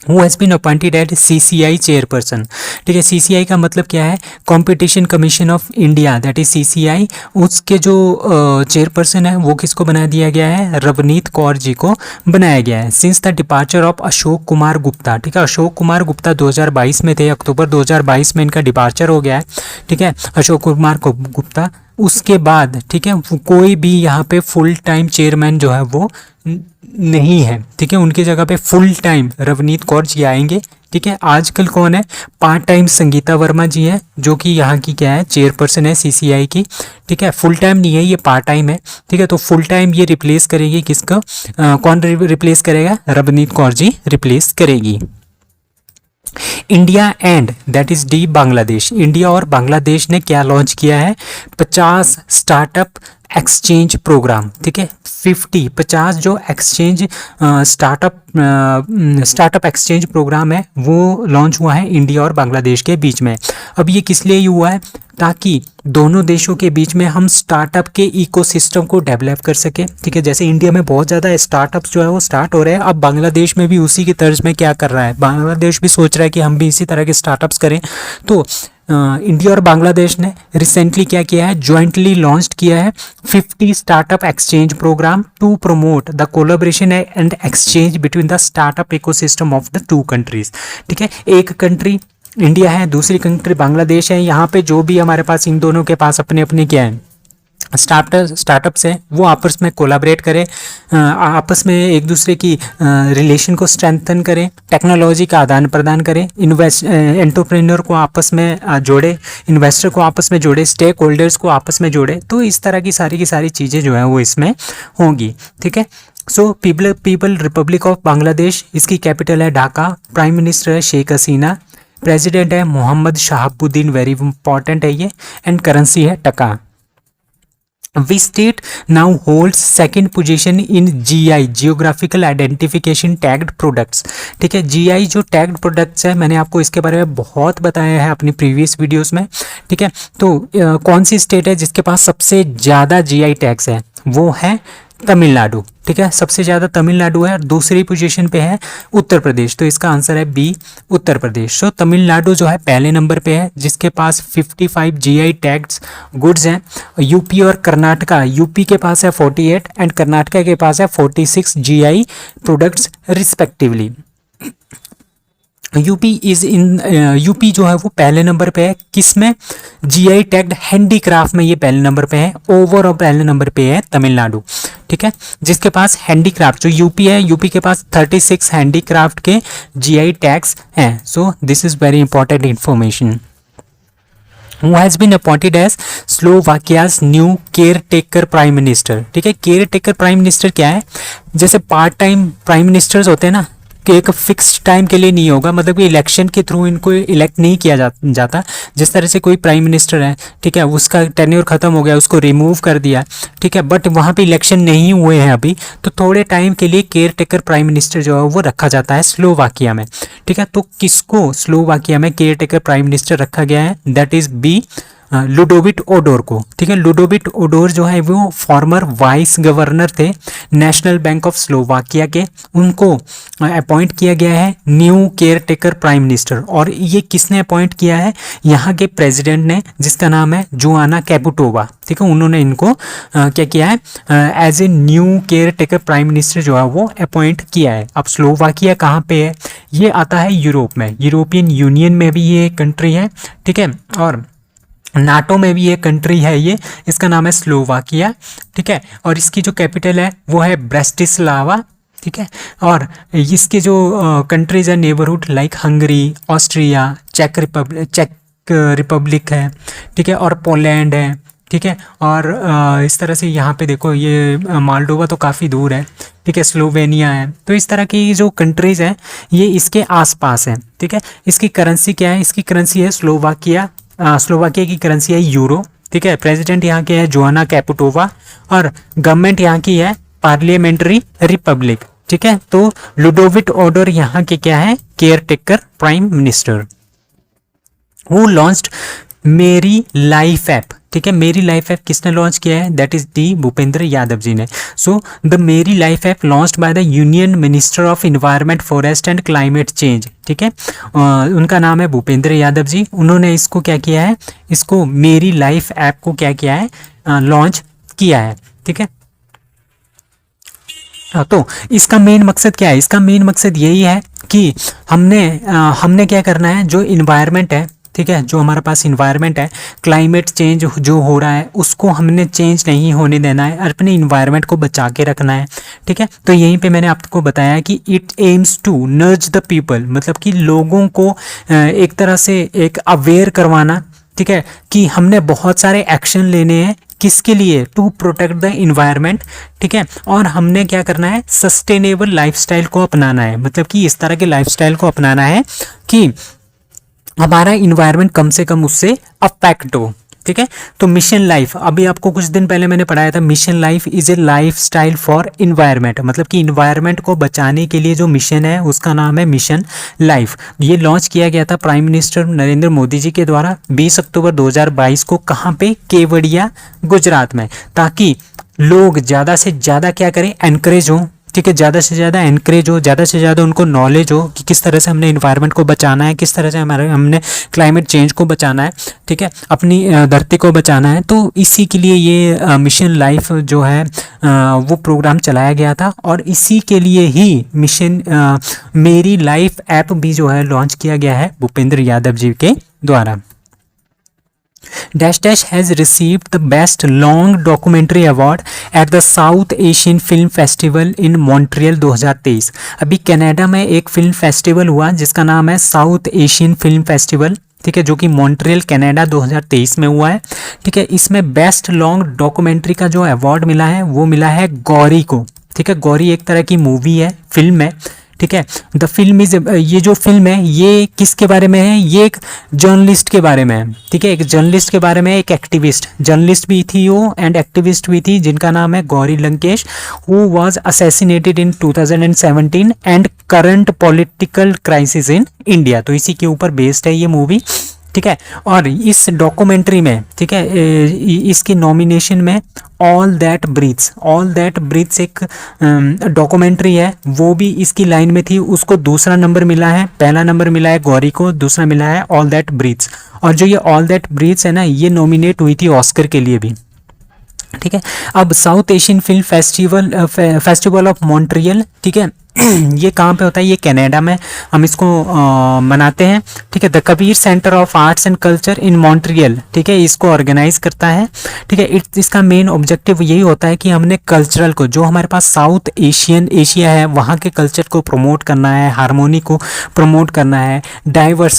Who has been appointed as CCI chairperson, ठीक है। CCI का मतलब क्या है, competition commission of India, that is CCI। उसके जो चेयरपर्सन है वो किसको बना दिया गया है, रवनीत कौर जी को बनाया गया है। Since the departure of Ashok Kumar Gupta, ठीक है। अशोक कुमार गुप्ता 2022 में थे, अक्टूबर 2022 में इनका डिपार्चर हो गया है, ठीक है, अशोक कुमार गुप्ता। उसके बाद, ठीक है, कोई भी यहाँ पे फुल टाइम चेयरमैन जो है वो नहीं है, ठीक है। उनकी जगह पे फुल टाइम रवनीत कौर जी आएंगे, ठीक है। आजकल कौन है, पार्ट टाइम संगीता वर्मा जी है, जो कि यहाँ की क्या है, चेयरपर्सन है CCI की, ठीक है। फुल टाइम नहीं है, ये पार्ट टाइम है, ठीक है। तो फुल टाइम ये रिप्लेस करेगी किसको, कौन रिप्लेस करेगा, रवनीत कौर जी रिप्लेस करेगी। India and that is D Bangladesh, India और बांग्लादेश ने क्या लॉन्च किया है, 50 स्टार्टअप एक्सचेंज प्रोग्राम, ठीक है। 50 जो एक्सचेंज स्टार्टअप एक्सचेंज प्रोग्राम है वो लॉन्च हुआ है इंडिया और बांग्लादेश के बीच में। अब ये किस लिए हुआ है, ताकि दोनों देशों के बीच में हम स्टार्टअप के इकोसिस्टम को डेवलप कर सके, ठीक है। जैसे इंडिया में बहुत ज़्यादा स्टार्टअप्स जो है वो स्टार्ट हो रहे हैं, अब बांग्लादेश में भी उसी की तर्ज में क्या कर रहा है, बांग्लादेश भी सोच रहा है कि हम भी इसी तरह के स्टार्टअप्स करें। तो इंडिया और बांग्लादेश ने रिसेंटली क्या किया है, ज्वाइंटली लॉन्च किया है 50 startup exchange programme to promote the collaboration and exchange between the startup ecosystem of the 2 countries, ठीक है। एक कंट्री इंडिया है, दूसरी कंट्री बांग्लादेश है। यहाँ पे जो भी हमारे पास इन दोनों के पास अपने अपने क्या है स्टार्टअप्स हैं, वो आपस में कोलैबोरेट करें, आपस में एक दूसरे की रिलेशन को स्ट्रेंथन करें, टेक्नोलॉजी का आदान प्रदान करें, एंटरप्रेन्योर को आपस में जोड़े, इन्वेस्टर को आपस में जोड़े, स्टेक होल्डर्स को आपस में जोड़े। तो इस तरह की सारी चीज़ें जो है वो इसमें होंगी, ठीक है। So people Republic of Bangladesh, इसकी कैपिटल है ढाका, प्राइम मिनिस्टर है शेख हसीना, प्रेसिडेंट है मोहम्मद शहाबुद्दीन, वेरी इंपॉर्टेंट है ये, एंड करेंसी है टका। Which state now holds second position in GI Geographical Identification Tagged Products, ठीक है। GI जो टैग्ड प्रोडक्ट्स है, मैंने आपको इसके बारे में बहुत बताया है अपनी प्रीवियस वीडियोस में, ठीक है। तो कौन सी स्टेट है जिसके पास सबसे ज़्यादा GI टैग्स है, वो है तमिलनाडु, ठीक है। सबसे ज़्यादा तमिलनाडु है, दूसरी पोजीशन पे है उत्तर प्रदेश। तो इसका आंसर है बी, उत्तर प्रदेश। तो तमिलनाडु जो है पहले नंबर पे है, जिसके पास 55 GI टैग्स गुड्स हैं। यूपी और कर्नाटका, यूपी के पास है 48 एंड कर्नाटका के पास है 46 GI प्रोडक्ट्स रिस्पेक्टिवली। यूपी जो है वो पहले नंबर पे है, किसमें, GI टैग्ड हैंडीक्राफ्ट में ये पहले नंबर पे है। ओवरऑल पहले नंबर पे है तमिलनाडु, ठीक है, जिसके पास हैंडीक्राफ्ट, जो यूपी है, यूपी के पास 36 हैंडीक्राफ्ट के जीआई टैग्स हैं। So this is very important information. Who has been appointed as Slovakia's new caretaker prime minister. ठीक है, केयर प्राइम मिनिस्टर क्या है, जैसे पार्ट टाइम प्राइम मिनिस्टर्स होते हैं ना, कि एक फिक्स टाइम के लिए नहीं होगा, मतलब कि इलेक्शन के थ्रू इनको इलेक्ट नहीं किया जाता। जिस तरह से कोई प्राइम मिनिस्टर है, ठीक है, उसका टेन्योर खत्म हो गया, उसको रिमूव कर दिया, ठीक है, बट वहाँ पे इलेक्शन नहीं हुए हैं अभी, तो थोड़े टाइम के लिए केयर टेकर प्राइम मिनिस्टर जो है वो रखा जाता है स्लोवाकिया में। ठीक है, तो किसको स्लोवाकिया में केयर टेकर प्राइम मिनिस्टर रखा गया है, दैट इज बी लुडोविट ओडोर को। ठीक है, लुडोविट ओडोर जो है वो फॉर्मर वाइस गवर्नर थे नेशनल बैंक ऑफ स्लोवाकिया के, उनको अपॉइंट किया गया है new caretaker prime minister. और ये किसने अपॉइंट किया है, यहाँ के प्रेसिडेंट ने, जिसका नाम है जोआना कैपुटोवा। ठीक है, उन्होंने इनको क्या किया है, as a new caretaker prime minister जो है वो अपॉइंट किया है। अब स्लोवाकिया कहाँ पे है, ये आता है यूरोप में, यूरोपियन यूनियन में भी ये कंट्री है। ठीक है, और नाटो में भी ये कंट्री है, ये इसका नाम है स्लोवाकिया। ठीक है, और इसकी जो कैपिटल है वो है ब्रेस्टिस्लावा। ठीक है, और इसके जो कंट्रीज है नेबरहुड लाइक हंगरी, ऑस्ट्रिया, चेक रिपब्लिक है, ठीक है, और पोलैंड है। ठीक है, और इस तरह से यहाँ पे देखो ये मालडोवा तो काफ़ी दूर है। ठीक है, स्लोवेनिया है। तो इस तरह की जो कंट्रीज़ हैं ये इसके आसपास हैं। ठीक है, इसकी करेंसी क्या है, इसकी करेंसी है स्लोवाकिया की करेंसी है यूरो। ठीक है, प्रेसिडेंट यहाँ के है जोआना कैपुटोवा, और गवर्नमेंट यहाँ की है पार्लियामेंट्री रिपब्लिक। ठीक है, तो लुडोविट ओडोर यहाँ के क्या है, caretaker prime minister. Who launched Meri life app. ठीक है, मेरी लाइफ ऐप किसने लॉन्च किया है, that is the Bhupender Yadav ji ने। So the Meri life app launched by the union minister of environment, forest and climate change. ठीक है, उनका नाम है भूपेंद्र यादव जी। उन्होंने इसको क्या किया है, इसको मेरी लाइफ ऐप को क्या किया है, लॉन्च किया है। ठीक है, तो इसका मेन मकसद क्या है, इसका मेन मकसद यही है कि हमने क्या करना है, जो इन्वायरमेंट है, ठीक है, जो हमारे पास इन्वायरमेंट है, क्लाइमेट चेंज जो हो रहा है उसको हमने चेंज नहीं होने देना है, अपने इन्वायरमेंट को बचा के रखना है। ठीक है, तो यहीं पे मैंने आपको बताया कि it aims to nudge the people, मतलब कि लोगों को एक तरह से एक अवेयर करवाना। ठीक है, कि हमने बहुत सारे एक्शन लेने हैं, किसके लिए, टू प्रोटेक्ट द इन्वायरमेंट। ठीक है, और हमने क्या करना है, सस्टेनेबल लाइफस्टाइल को अपनाना है, मतलब कि इस तरह के लाइफस्टाइल को अपनाना है कि हमारा इन्वायरमेंट कम से कम उससे अफेक्ट हो। ठीक है, तो मिशन लाइफ, अभी आपको कुछ दिन पहले मैंने पढ़ाया था, mission life is a life style for environment, मतलब कि इन्वायरमेंट को बचाने के लिए जो मिशन है उसका नाम है मिशन लाइफ। ये लॉन्च किया गया था प्राइम मिनिस्टर नरेंद्र मोदी जी के द्वारा 20 अक्टूबर 2022 को। कहाँ पे, केवड़िया गुजरात में, ताकि लोग ज़्यादा से ज़्यादा क्या करें, एनकरेज हों। ठीक है, ज़्यादा से ज़्यादा एनकरेज हो, ज़्यादा से ज़्यादा उनको नॉलेज हो कि किस तरह से हमने इन्वायरमेंट को बचाना है, किस तरह से हमने क्लाइमेट चेंज को बचाना है। ठीक है, अपनी धरती को बचाना है। तो इसी के लिए ये मिशन लाइफ जो है वो प्रोग्राम चलाया गया था, और इसी के लिए ही मिशन मेरी लाइफ ऐप भी जो है लॉन्च किया गया है भूपेंद्र यादव जी के द्वारा। Dash Dash has received the Best Long Documentary Award at the South Asian Film Festival in Montreal 2023। अभी कनाडा में एक फिल्म फेस्टिवल हुआ जिसका नाम है साउथ एशियन फिल्म फेस्टिवल। ठीक है, जो कि मॉन्ट्रियल कनाडा 2023 में हुआ है। ठीक है, इसमें बेस्ट लॉन्ग डॉक्यूमेंट्री का जो अवार्ड मिला है वो मिला है गौरी को। ठीक है, गौरी एक तरह की मूवी है, फिल्म है। ठीक है, द फिल्म इज, ये जो फिल्म है ये किसके बारे में है, ये एक जर्नलिस्ट के बारे में है। ठीक है, एक जर्नलिस्ट के बारे में, एक एक्टिविस्ट जर्नलिस्ट भी थी वो एंड एक्टिविस्ट भी थी, जिनका नाम है Gauri Lankesh, who was assassinated in 2017 and current political crisis in India. तो इसी के ऊपर बेस्ड है ये मूवी। ठीक है, और इस डॉक्यूमेंट्री में, ठीक है, इसकी नॉमिनेशन में ऑल दैट ब्रीथ्स एक डॉक्यूमेंट्री है, वो भी इसकी लाइन में थी, उसको दूसरा नंबर मिला है। पहला नंबर मिला है गौरी को, दूसरा मिला है ऑल दैट ब्रीथ्स। और जो ये ऑल दैट ब्रीथ्स है ना, ये नॉमिनेट हुई थी ऑस्कर के लिए भी। ठीक है, अब south Asian film festival of Montreal, ठीक है, ये कहाँ पे होता है? ये कनाडा में हम इसको मनाते हैं, ठीक है। The Kabir centre of arts and culture in Montreal, ठीक है, इसको ऑर्गेनाइज करता है, ठीक है। इसका मेन ऑब्जेक्टिव यही होता है कि हमने कल्चरल को, जो हमारे पास साउथ एशिया है, वहाँ के कल्चर को प्रमोट करना है, हारमोनी को प्रमोट करना है,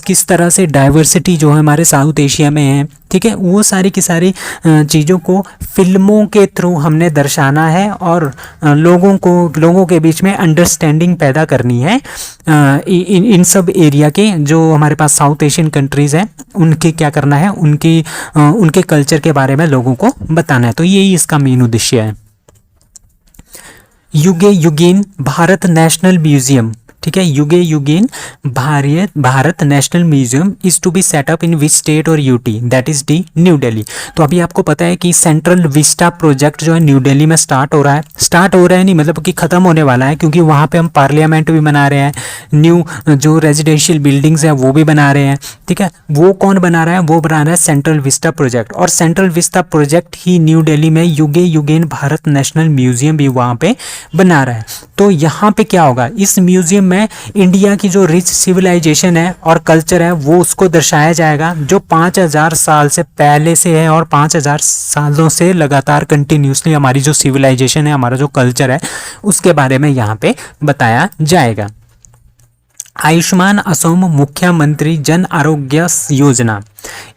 किस तरह से डाइवर्सिटी जो है हमारे साउथ एशिया में है, ठीक है, वो सारी की सारी चीज़ों को फिल्मों के थ्रू हमने दर्शाना है और लोगों के बीच में अंडरस्टैंडिंग पैदा करनी है। इन सब एरिया के जो हमारे पास साउथ एशियन कंट्रीज़ हैं, उनके क्या करना है, उनके कल्चर के बारे में लोगों को बताना है। तो यही इसका मेन उद्देश्य है। युगे युगेन भारत नेशनल म्यूजियम, ठीक है, Yuge Yugeen Bharat national museum is to be set up in which state और UT, that is the New Delhi. तो अभी आपको पता है कि सेंट्रल विस्टा प्रोजेक्ट जो है न्यू दिल्ली में स्टार्ट हो रहा है नहीं, मतलब कि ख़त्म होने वाला है, क्योंकि वहाँ पे हम पार्लियामेंट भी बना रहे हैं, न्यू जो रेजिडेंशियल बिल्डिंग्स हैं वो भी बना रहे हैं, ठीक है। वो कौन बना रहा है? वो बना रहा है सेंट्रल विस्टा प्रोजेक्ट, और सेंट्रल विस्टा प्रोजेक्ट ही न्यू दिल्ली में युगे युगेन भारत नेशनल म्यूजियम भी वहाँ पे बना रहा है। तो यहाँ पे क्या होगा? इस म्यूजियम में इंडिया की जो रिच सिविलाइजेशन है और कल्चर है वो उसको दर्शाया जाएगा, जो 5000 साल से पहले से है और 5000 सालों से लगातार कंटिन्यूसली हमारी जो सिविलाइजेशन है, हमारा जो कल्चर है, उसके बारे में यहाँ पे बताया जाएगा। आयुष्मान असोम मुख्यमंत्री Jan Arogya Yojana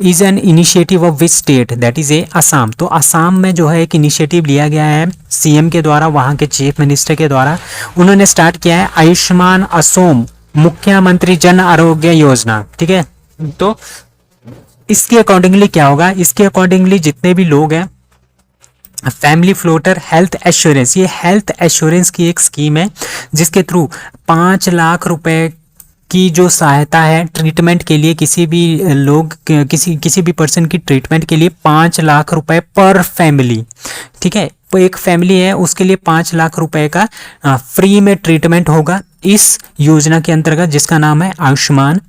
is an initiative of which state, that is ए असम। तो असम में जो है एक इनिशिएटिव लिया गया है सीएम के द्वारा, वहाँ के चीफ मिनिस्टर के द्वारा उन्होंने स्टार्ट किया है आयुष्मान असोम मुख्यमंत्री जन आरोग्य योजना, ठीक है। तो इसके अकॉर्डिंगली क्या होगा? इसके अकॉर्डिंगली जितने भी लोग हैं, फैमिली फ्लोटर हेल्थ एश्योरेंस, ये हेल्थ एश्योरेंस की एक स्कीम है जिसके थ्रू 5 लाख रुपए की जो सहायता है ट्रीटमेंट के लिए, किसी भी पर्सन की ट्रीटमेंट के लिए 5 लाख रुपए पर फैमिली, ठीक है। तो एक फैमिली है उसके लिए 5 लाख रुपए का फ्री में ट्रीटमेंट होगा इस योजना के अंतर्गत, जिसका नाम है आयुष्मान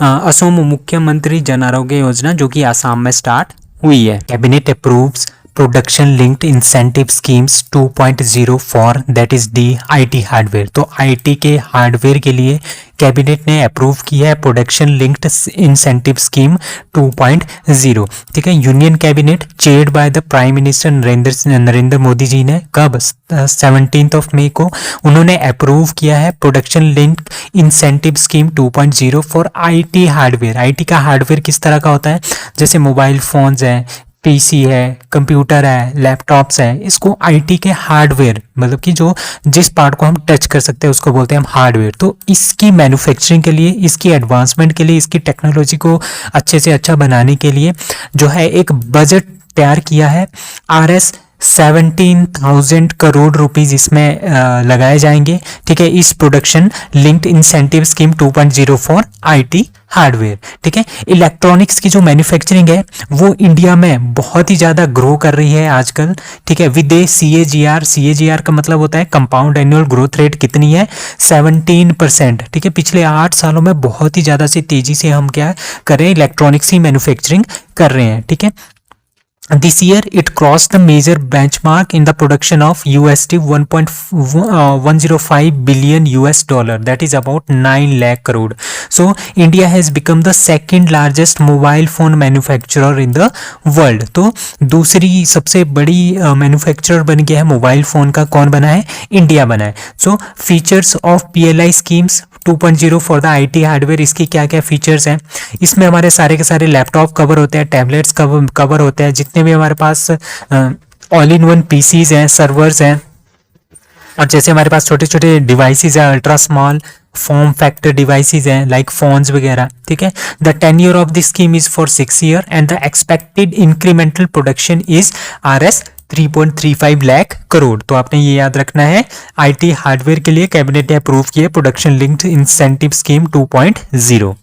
असोम मुख्यमंत्री जन आरोग्य योजना, जो कि आसाम में स्टार्ट हुई है। Cabinet approves production linked incentive schemes 2.0 for that is D IT hardware. तो आईटी के हार्डवेयर के लिए कैबिनेट ने अप्रूव किया है प्रोडक्शन लिंक्ड इंसेंटिव स्कीम 2.0, ठीक है। Union cabinet chaired by the prime minister Narendra Modi ji ने कब 17 मई को उन्होंने अप्रूव किया है production linked incentive scheme 2.0 for IT hardware. IT का हार्डवेयर किस तरह का होता है? जैसे मोबाइल फोन्स हैं, पीसी है, कंप्यूटर है, लैपटॉप्स है, इसको आईटी के हार्डवेयर, मतलब कि जिस पार्ट को हम टच कर सकते हैं उसको बोलते हैं हम हार्डवेयर। तो इसकी मैन्युफैक्चरिंग के लिए, इसकी एडवांसमेंट के लिए, इसकी टेक्नोलॉजी को अच्छे से अच्छा बनाने के लिए जो है एक बजट तैयार किया है। RS 17,000 करोड़ रुपीज इसमें लगाए जाएंगे, ठीक है, इस production linked incentive scheme 2.0 for IT hardware, ठीक है। इलेक्ट्रॉनिक्स की जो मैन्युफैक्चरिंग है वो इंडिया में बहुत ही ज़्यादा ग्रो कर रही है आजकल, ठीक है, विद ए CAGR का मतलब होता है कंपाउंड एनुअल ग्रोथ रेट कितनी है? 17%, ठीक है। पिछले 8 सालों में बहुत ही ज़्यादा से तेज़ी से हम क्या कर रहे हैं? इलेक्ट्रॉनिक्स की मैन्युफैक्चरिंग कर रहे हैं, ठीक है। This year it crossed the major benchmark in the production of USD 1.105 billion $, that is about 9 lakh crore. So India has become the second largest mobile phone manufacturer in the world. तो दूसरी सबसे बड़ी मैन्युफैक्चरर बन गया है मोबाइल फ़ोन का। कौन बना है? इंडिया बना है। So features of PLI schemes 2.0 for the IT hardware, इसकी क्या क्या फीचर्स हैं? इसमें हमारे सारे के सारे लैपटॉप कवर होते हैं, टैबलेट्स कवर होते हैं, जितने भी हमारे पास ऑल इन वन पीसीज हैं, सर्वर्स हैं, और जैसे हमारे पास छोटे छोटे डिवाइसेस हैं, ultra small form factor devices हैं लाइक फोन्स वगैरह, ठीक है। The tenure of this scheme is for 6 year and the expected incremental production is RS 3.35 lakh crore. तो आपने ये याद रखना है, आईटी हार्डवेयर के लिए कैबिनेट ने अप्रूव किया production linked incentive scheme 2.0।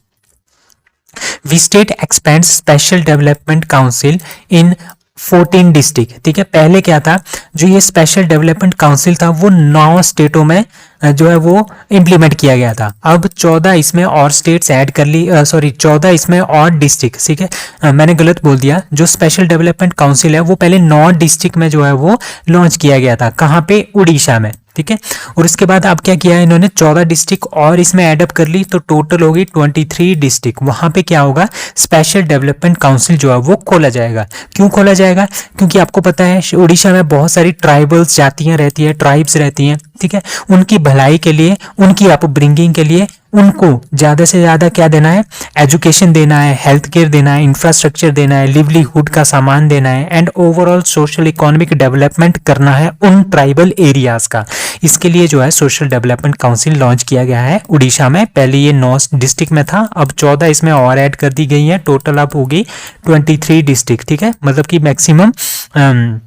We state expand special development council in 14 district, ठीक है। पहले क्या था? जो ये स्पेशल डेवलपमेंट काउंसिल था वो 9 स्टेटों में जो है वो इम्प्लीमेंट किया गया था। अब 14 इसमें और स्टेट्स ऐड कर ली, सॉरी 14 इसमें और डिस्ट्रिक्ट, ठीक है, मैंने गलत बोल दिया। जो स्पेशल डेवलपमेंट काउंसिल है वो पहले 9 डिस्ट्रिक्ट में जो है वो लॉन्च किया गया था। कहाँ पे? उड़ीसा में, ठीक है। और उसके बाद अब क्या किया है इन्होंने, 14 डिस्ट्रिक्ट और इसमें एडअप कर ली, तो टोटल होगी 23 डिस्ट्रिक्ट। वहां पे क्या होगा, स्पेशल डेवलपमेंट काउंसिल जो है वो खोला जाएगा। क्यों खोला जाएगा? क्योंकि आपको पता है उड़ीसा में बहुत सारी ट्राइबल्स जातियां रहती है, ट्राइब्स रहती हैं, ठीक है। उनकी भलाई के लिए, उनकी अपब्रिंगिंग के लिए उनको ज़्यादा से ज़्यादा क्या देना है, एजुकेशन देना है, हेल्थ केयर देना है, इंफ्रास्ट्रक्चर देना है, लिवलीहुड का सामान देना है, and overall social economic development करना है उन ट्राइबल एरियाज का। इसके लिए जो है सोशल डेवलपमेंट काउंसिल लॉन्च किया गया है उड़ीसा में। पहले ये 9 डिस्ट्रिक्ट में था, अब 14 इसमें और ऐड कर दी गई है, टोटल अब होगी 23 डिस्ट्रिक्ट, ठीक है। मतलब कि मैक्सिमम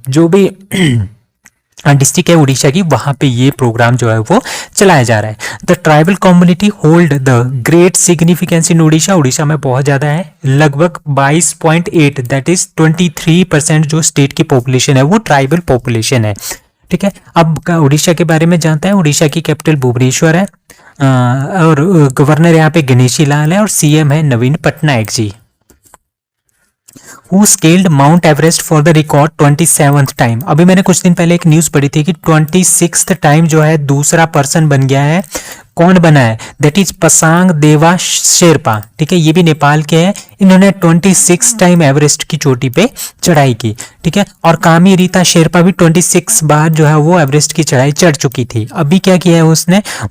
जो भी डिस्ट्रिक्ट है उड़ीसा की, वहां पे ये प्रोग्राम जो है वो चलाया जा रहा है। The tribal community hold the great significance इन उड़ीसा। उड़ीसा में बहुत ज्यादा है, लगभग 22.8 दैट इज 23% जो स्टेट की पॉपुलेशन है वो ट्राइबल पॉपुलेशन है, ठीक है। अब उड़ीसा के बारे में जानते हैं। उड़ीसा की कैपिटल भुवनेश्वर है, और गवर्नर यहाँ पे गणेशी लाल है, और सीएम है नवीन Patnaik ji. Who scaled mount Everest for the record 27th time. अभी मैंने कुछ दिन पहले एक न्यूज पढ़ी थी कि 26th टाइम जो है दूसरा पर्सन बन गया है। कौन बना है? दैट इज पसांग देवा शेरपा, ठीक है। ये भी नेपाल के हैं। इन्होंने 26 टाइम एवरेस्ट की चोटी पे चढ़ाई की, ठीक है। और कामी रीता शेरपा भी 26 बार जो है वो एवरेस्ट की चढ़ाई चढ़ चुकी थी। अभी क्या किया है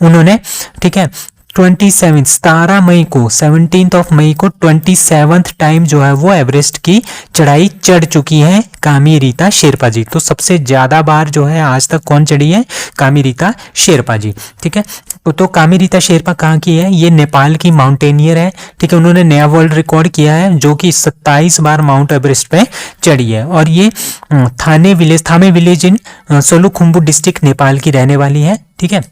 उन्होंने, ठीक है, 17 मई को 17 मई को 27th टाइम जो है वो एवरेस्ट की चढ़ाई चढ़ चुकी है कामी रीता शेरपा जी। तो सबसे ज्यादा बार जो है आज तक कौन चढ़ी है? कामी रीता शेरपा जी, ठीक है। तो कामी रीता शेरपा कहाँ की है? ये नेपाल की माउंटेनियर है, ठीक है। उन्होंने नया वर्ल्ड रिकॉर्ड किया है, जो कि 27 बार माउंट एवरेस्ट पे चढ़ी है। और ये थामे village in Solukhumbu district Nepal की रहने वाली है, ठीक है।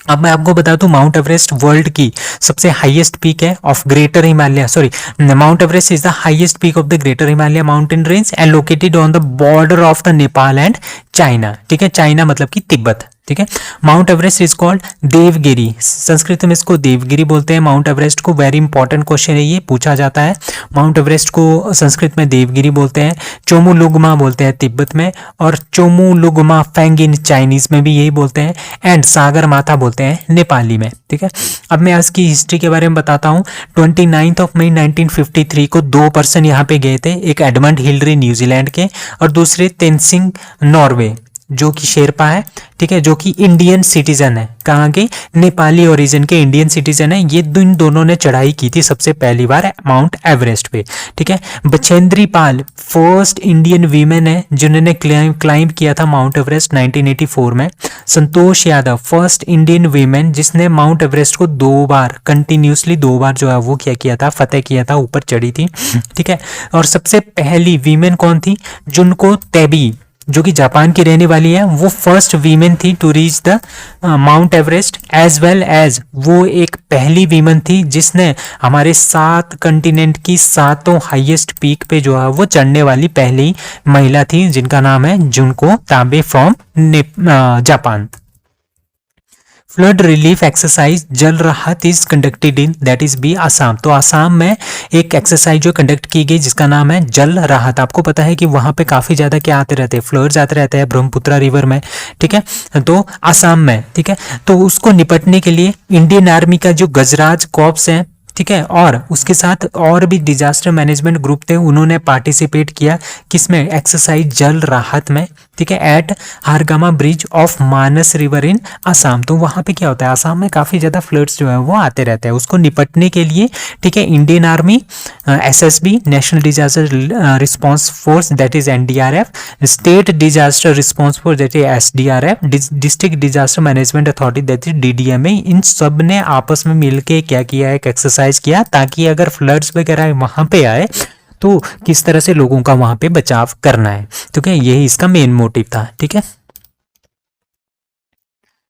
अब मैं आपको बता दूं, माउंट एवरेस्ट वर्ल्ड की सबसे हाईएस्ट पीक है of greater Himalaya, sorry, mount Everest is the highest peak of the greater Himalaya mountain range and located on the border of the Nepal and China, ठीक है। चाइना मतलब कि तिब्बत, ठीक है। Mount Everest is called Devgiri, Sanskrit में इसको देवगिरी बोलते हैं माउंट एवरेस्ट को। वेरी इंपॉर्टेंट क्वेश्चन है, ये पूछा जाता है। माउंट एवरेस्ट को संस्कृत में देवगिरी बोलते हैं, चोमुलुगमा बोलते हैं तिब्बत में, और चोमुलुगमा फेंगिन चाइनीज में भी यही बोलते हैं, एंड सागर माथा बोलते हैं नेपाली में, ठीक है। अब मैं इसकी हिस्ट्री के बारे में बताता हूँ। 29 मई 1953 को 2 पर्सन यहाँ पे गए थे, एक एडमंड हिलरी न्यूजीलैंड के, और दूसरे तेनसिंग नॉर्वे, जो कि शेरपा है, ठीक है, जो कि इंडियन सिटीजन है। कहाँ के? नेपाली ओरिजिन के इंडियन सिटीजन है। ये इन दोनों ने चढ़ाई की थी सबसे पहली बार माउंट एवरेस्ट पे, ठीक है। Bachendri Pal first Indian women है जिन्होंने क्लाइंब किया था माउंट एवरेस्ट 1984 में। Santosh Yadav first Indian women जिसने माउंट एवरेस्ट को 2 बार कंटिन्यूसली 2 बार जो है वो क्या किया था, फतेह किया था, ऊपर चढ़ी थी, ठीक है। और सबसे पहली वीमेन कौन थी? जुनको तेबी, जो कि जापान की रहने वाली है, वो फर्स्ट वीमेन थी to reach the mount Everest, as well as वो एक पहली वीमेन थी जिसने हमारे 7 कंटिनेंट की 7 हाईएस्ट पीक पे जो है वो चढ़ने वाली पहली महिला थी, जिनका नाम है Junko Tabei from Japan. Flood relief exercise Jal Rahat is conducted in that is be Assam. तो आसाम में एक एक्सरसाइज जो कंडक्ट की गई जिसका नाम है जल राहत। आपको पता है कि वहां पे काफी ज्यादा क्या आते रहते हैं, फ्लड्स आते रहते हैं ब्रह्मपुत्रा रिवर में, ठीक है, तो आसाम में, ठीक है। तो उसको निपटने के लिए इंडियन आर्मी का जो गजराज कॉर्प्स है, ठीक है, और उसके साथ और भी डिजास्टर मैनेजमेंट ग्रुप थे, उन्होंने पार्टिसिपेट किया किसमें? एक्सरसाइज जल राहत में, ठीक है, at Hargama bridge of Manas river in Assam. तो वहां पे क्या होता है, आसाम में काफी ज्यादा फ्लड्स जो है वो आते रहते हैं, उसको निपटने के लिए, ठीक है, Indian army, SSB national disaster response force that is NDRF, state disaster response force that is SDRF, district disaster management authority that is DDMA, इन सब ने आपस में मिलके क्या किया, एक एक्सरसाइज किया ताकि अगर फ्लड्स वगैरह वहां पे आए तो किस तरह से लोगों का वहां पे बचाव करना है, ठीक है। यही इसका मेन मोटिव था, ठीक है।